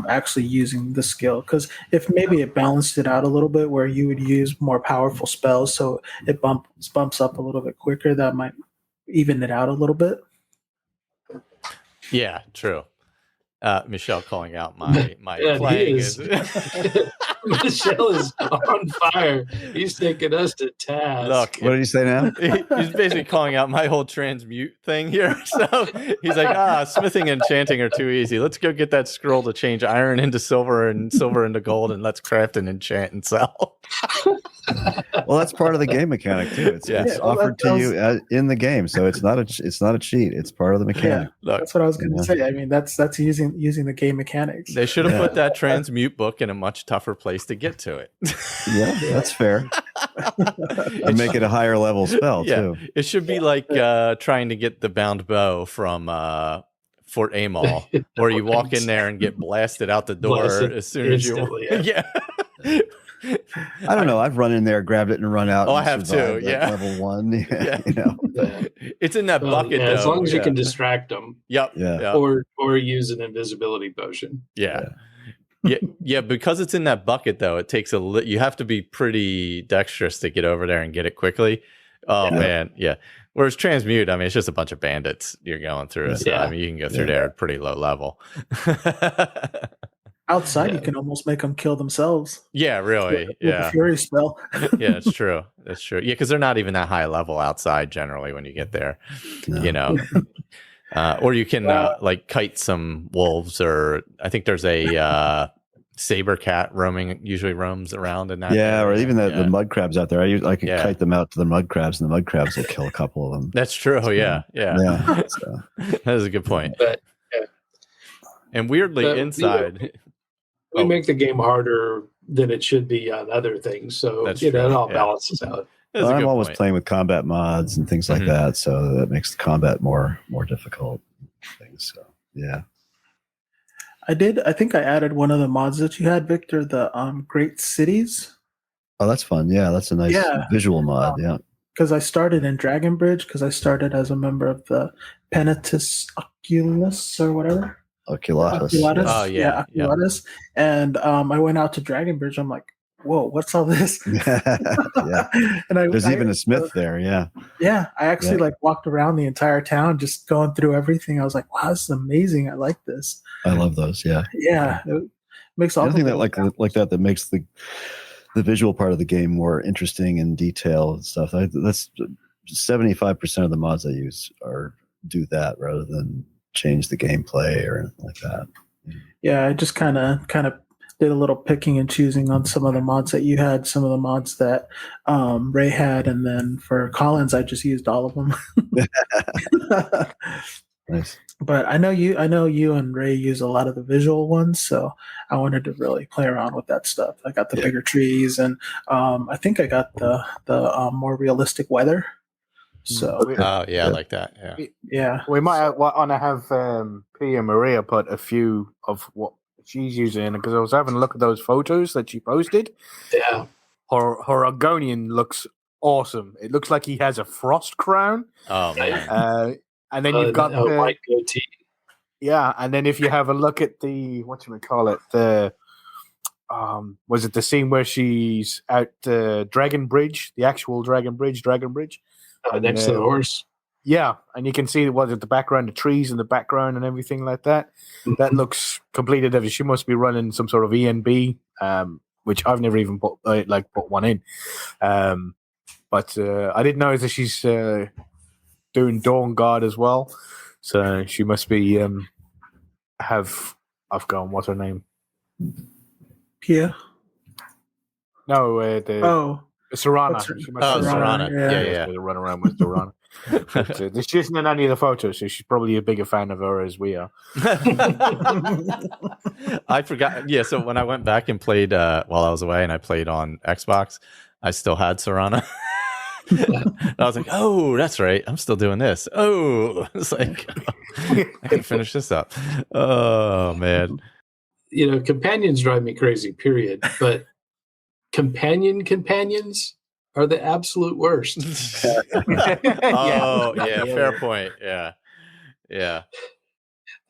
actually using the skill. Because if maybe it balanced it out a little bit, where you would use more powerful spells, so it bumps up a little bit quicker, that might even it out a little bit. Yeah, true. Michelle calling out my playing is Michelle is on fire. He's taking us to task. Look, what did he say now? He's basically calling out my whole transmute thing here. So he's like, smithing and enchanting are too easy. Let's go get that scroll to change iron into silver and silver into gold, and let's craft and enchant and sell. Well, that's part of the game mechanic too. It's offered to you in the game, so it's not a cheat. It's part of the mechanic. Yeah, that's what I was going to say. I mean, that's using the game mechanics. They should have put that transmute book in a much tougher place to get to it. Yeah, that's fair. And make it a higher level spell too. It should be like trying to get the bound bow from Fort Amal, where you walk in there and get blasted out the door as soon as you. Yeah. I don't know. I've run in there, grabbed it, and run out. Oh, I have too. Yeah, level 1. Yeah. You know, it's in that bucket. As long as you can distract them. Yep. Yeah. Or use an invisibility potion. Yeah. Yeah. Because it's in that bucket, though, it takes you have to be pretty dexterous to get over there and get it quickly. Oh man, yeah. Whereas transmute, I mean, it's just a bunch of bandits you're going through. So I mean, you can go through there at pretty low level. Outside, you can almost make them kill themselves. Yeah, really. With a fury spell. Yeah, it's true. That's true. Yeah, because they're not even that high level outside generally when you get there. No. You know, or you can like kite some wolves, or I think there's a saber cat usually roams around in that. Yeah, or even the mud crabs out there. I can kite them out to the mud crabs, and the mud crabs will kill a couple of them. That's true. So, yeah. So. That is a good point. But, and weirdly, inside. We make the game harder than it should be on other things, so it all balances out. Well, I'm always playing with combat mods and things like that, so that makes the combat more difficult. Things, so yeah. I think I added one of the mods that you had, Victor, the Great Cities. Oh, that's fun. Yeah, that's a nice visual mod. Yeah. Because I started in Dragonbridge, because I started as a member of the Penitus Oculus or whatever. Oculatus. Oh, yeah. Oculatus. Yeah. And I went out to Dragonbridge. I'm like, whoa, what's all this? Yeah. And there's even a smith there. Yeah. Yeah. I actually walked around the entire town just going through everything. I was like, wow, this is amazing. I like this. I love those. Yeah. Yeah. It makes all the that like that makes the visual part of the game more interesting and detailed and stuff. That's 75% of the mods I use do that rather than change the gameplay or anything like that. Yeah, I just kind of did a little picking and choosing on some of the mods that you had, some of the mods that Ray had, and then for Collins, I just used all of them. Nice. But I know you and Ray use a lot of the visual ones, so I wanted to really play around with that stuff. I got the bigger trees, and I think I got the more realistic weather. So I like that. Yeah. We might want to have Pia Maria put a few of what she's using, because I was having a look at those photos that she posted. Yeah, her Argonian looks awesome. It looks like he has a frost crown. Oh man! And then you've got the white goatee. Yeah, and then if you have a look at the the was it the scene where she's at Dragon Bridge, the actual Dragon Bridge? Next to the horse. Yeah, and you can see the background, the trees in the background and everything like that. That looks completely. She must be running some sort of ENB, which I've never even put one in. But I didn't know that she's doing Dawn Guard as well. So she must be what's her name? Pia? No, Serana. Serana. Yeah. Run around with Serana. But, she isn't in any of the photos, so she's probably a bigger fan of her as we are. I forgot. Yeah, so when I went back and played while I was away, and I played on Xbox, I still had Serana. And I was like, oh, that's right. I'm still doing this. Oh, it's like, I can finish this up. Oh, man. Companions drive me crazy, period. But companions are the absolute worst. Fair point. Yeah.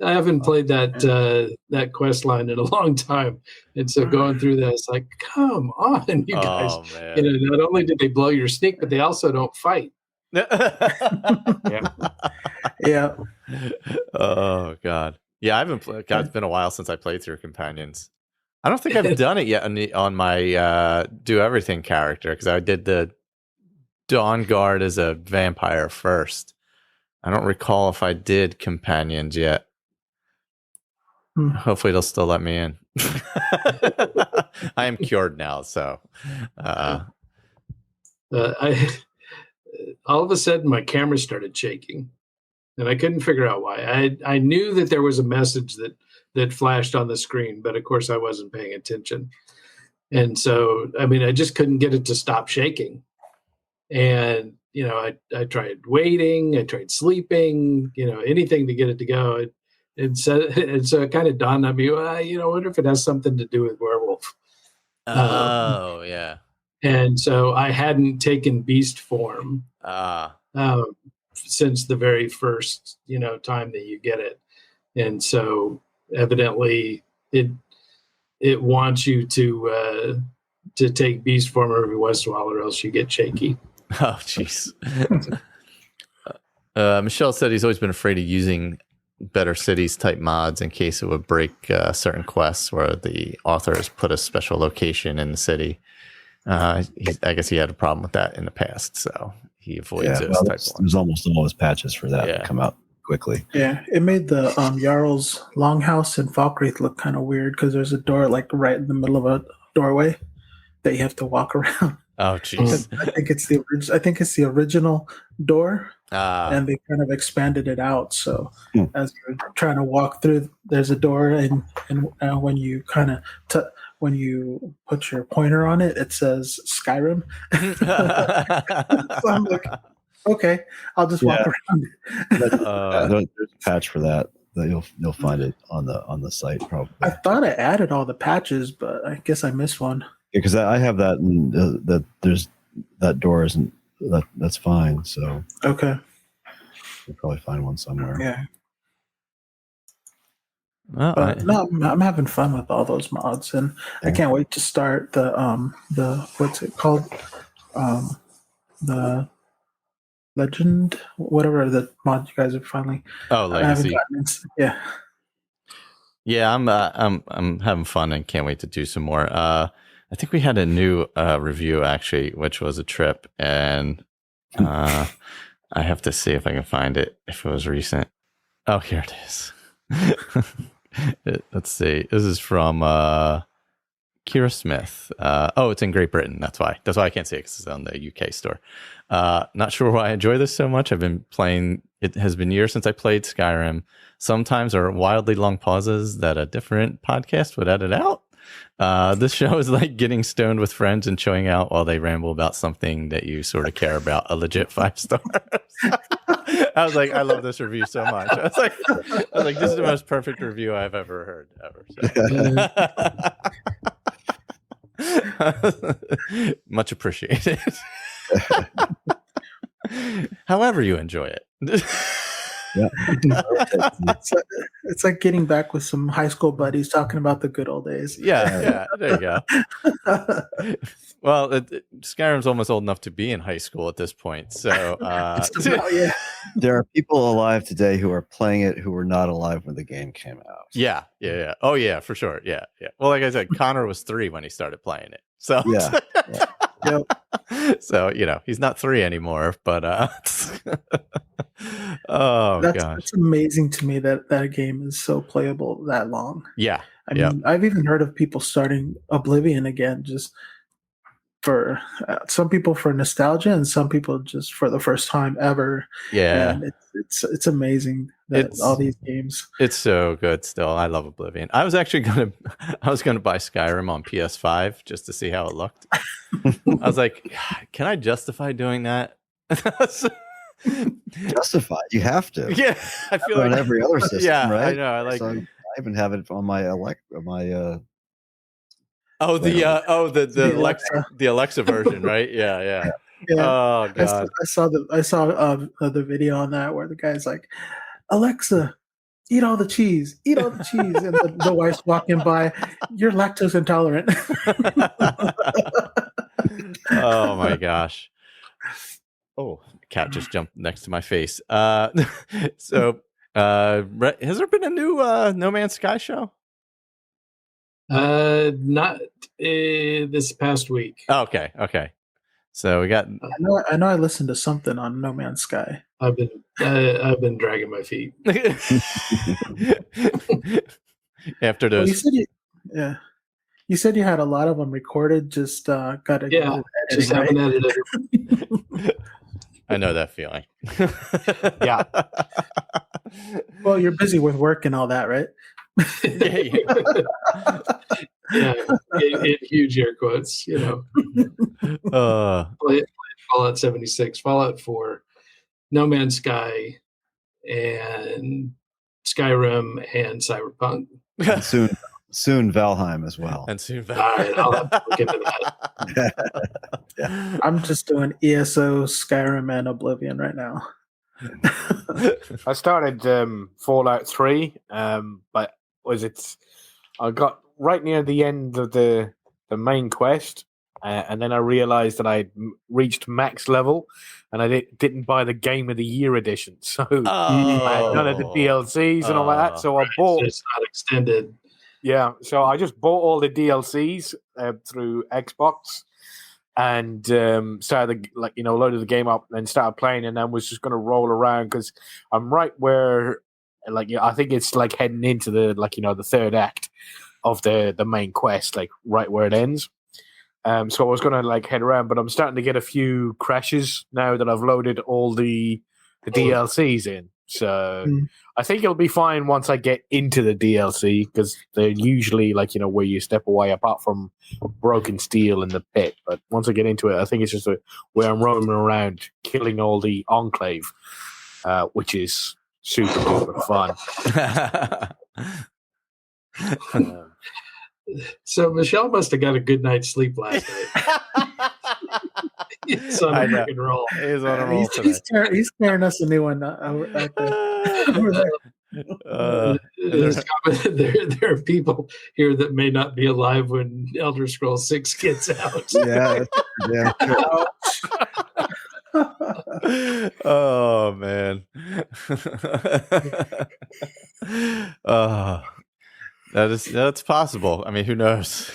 I haven't played that quest line in a long time, and so going through that, it's like, come on, you guys! Oh, man. Not only did they blow your sneak, but they also don't fight. Yeah. Oh God. Yeah, I haven't played. God, it's been a while since I played through Companions. I don't think I've done it yet on my do everything character, because I did the Dawn Guard as a vampire first. I don't recall if I did companions yet. Hopefully they'll still let me in. I am cured now, so all of a sudden my camera started shaking, and I couldn't figure out why. I knew that there was a message that flashed on the screen, but of course I wasn't paying attention. And so, I mean, I just couldn't get it to stop shaking. And, I tried waiting, I tried sleeping, anything to get it to go. And so it kind of dawned on me, well, I wonder if it has something to do with werewolf. Oh, yeah. And so I hadn't taken beast form since the very first, time that you get it. And so evidently it wants you to take beast form every once in a while, or else you get shaky. Oh, jeez. Michelle said he's always been afraid of using Better Cities type mods in case it would break certain quests where the author has put a special location in the city. I guess he had a problem with that in the past, so he avoids those type ones. There's almost always patches for that to come out quickly. Yeah, it made the Jarl's Longhouse in Falkreath look kind of weird because there's a door like right in the middle of a doorway that you have to walk around. Oh, jeez. I think it's the original door, and they kind of expanded it out. So as you're trying to walk through, there's a door, and when you when you put your pointer on it, it says Skyrim. So I'm like, okay, I'll just walk around. There's a patch for that you'll find it on the site probably. I thought I added all the patches, but I guess I missed one. Because I have that, and that door isn't that's fine. So okay, you'll probably find one somewhere. Yeah. Well, I'm having fun with all those mods, and I can't wait to start the what's it called, the Legend, whatever the mod you guys are finally. Oh, Legacy. Yeah, I'm having fun and can't wait to do some more. I think we had a new review actually, which was a trip, and I have to see if I can find it if it was recent. Oh, here it is. Let's see. This is from Kira Smith. It's in Great Britain. That's why I can't see it, because it's on the UK store. Not sure why I enjoy this so much. I've been playing. It has been years since I played Skyrim. Sometimes there are wildly long pauses that a different podcast would edit out. This show is like getting stoned with friends and chilling out while they ramble about something that you sort of care about. A legit 5 stars. I was like, I love this review so much. I was like, this is the most perfect review I've ever heard ever. So. Much appreciated. However you enjoy it. It's like getting back with some high school buddies talking about the good old days. Yeah, there you go. Well, Skyrim's almost old enough to be in high school at this point. So, there are people alive today who are playing it who were not alive when the game came out. Yeah. Oh, yeah, for sure. Yeah. Well, like I said, Connor was 3 when he started playing it. So, So, he's not 3 anymore, but gosh. It's amazing to me that a game is so playable that long. Yeah. I mean, I've even heard of people starting Oblivion again, just for some people for nostalgia, and some people just for the first time ever. Yeah. And it's amazing that all these games. It's so good still. I love Oblivion. I was actually gonna buy Skyrim on PS5 just to see how it looked. I was like, can I justify doing that? Justify? You have to. Yeah, I feel like on every other system, right? I know. I even have it on my the Alexa version, right? Yeah. Oh god. I saw the video on that where the guy's like, Alexa, eat all the cheese, and the wife's walking by, you're lactose intolerant. Oh my gosh. Oh, cat just jumped next to my face. So has there been a new No Man's Sky show? Not this past week. Oh, okay. So we got. I know. I listened to something on No Man's Sky. I've been dragging my feet. After those. Well, you said you had a lot of them recorded. Just got to just haven't edited. I know that feeling. Yeah. Well, you're busy with work and all that, right? Yeah, in huge air quotes, Fallout 76, Fallout 4, No Man's Sky, and Skyrim, and Cyberpunk. And soon Valheim as well. And soon Valheim. All right, I'll have to look into that. Yeah. I'm just doing ESO, Skyrim, and Oblivion right now. I started Fallout 3, but I got right near the end of the main quest, and then I realized that I'd reached max level, and I didn't buy the Game of the Year edition, so I had none of the DLCs and all that. So I bought. It's not extended. Yeah, so I just bought all the DLCs through Xbox, and started loaded the game up and started playing, and then was just going to roll around because I'm right where, I think it's heading into the the third act of the main quest, right where it ends. So I was going to head around, but I'm starting to get a few crashes now that I've loaded all the DLCs in. So I think it'll be fine once I get into the DLC, because they're usually where you step away, apart from broken steel in the pit. But once I get into it, I think it's just where I'm roaming around killing all the Enclave, which is super duper fun. So Michelle must have got a good night's sleep last night. He's on a freaking roll. He's on a roll today. He's scaring us a new one. There are people here that may not be alive when Elder Scrolls 6 gets out. Yeah. Oh man. That's possible. I mean, who knows?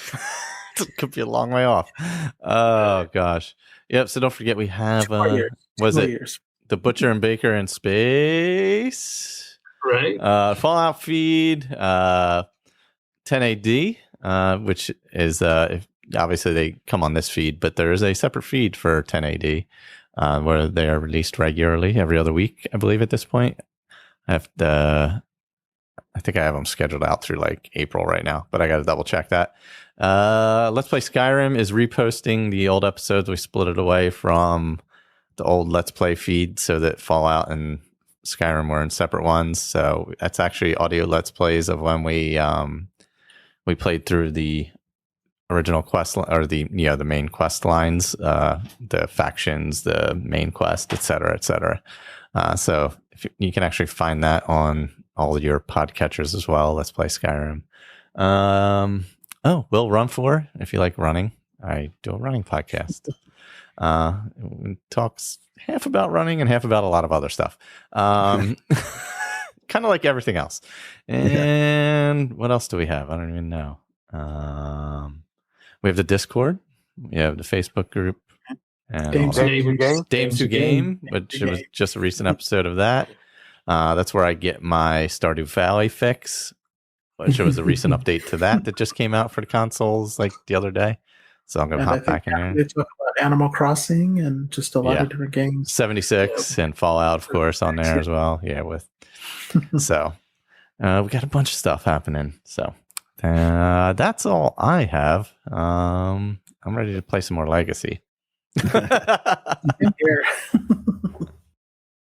It could be a long way off. Oh gosh. Yep. So don't forget, we have the Butcher and Baker in space, right? Fallout feed, 10AD, which is obviously they come on this feed, but there is a separate feed for 10AD where they are released regularly every other week, I believe, at this point. I think I have them scheduled out through April right now, but I got to double check that. Let's Play Skyrim is reposting the old episodes. We split it away from the old Let's Play feed so that Fallout and Skyrim were in separate ones. So that's actually audio Let's Plays of when we played through the original quest or the main quest lines, the factions, the main quest, etc., etc. So if you can actually find that on all your podcatchers as well. Let's Play Skyrim. Will Run For, if you like running. I do a running podcast. It talks half about running and half about a lot of other stuff. Kind of like everything else. And what else do we have? I don't even know. We have the Discord. We have the Facebook group. And Dames Who Game, which was just a recent episode of that. That's where I get my Stardew Valley fix, which was a recent update to that just came out for the consoles the other day. So I'm going to hop back in there. They talk about Animal Crossing and just a lot of different games. 76 and Fallout, of course, on there as well. Yeah, so we got a bunch of stuff happening. So that's all I have. I'm ready to play some more Legacy. Here.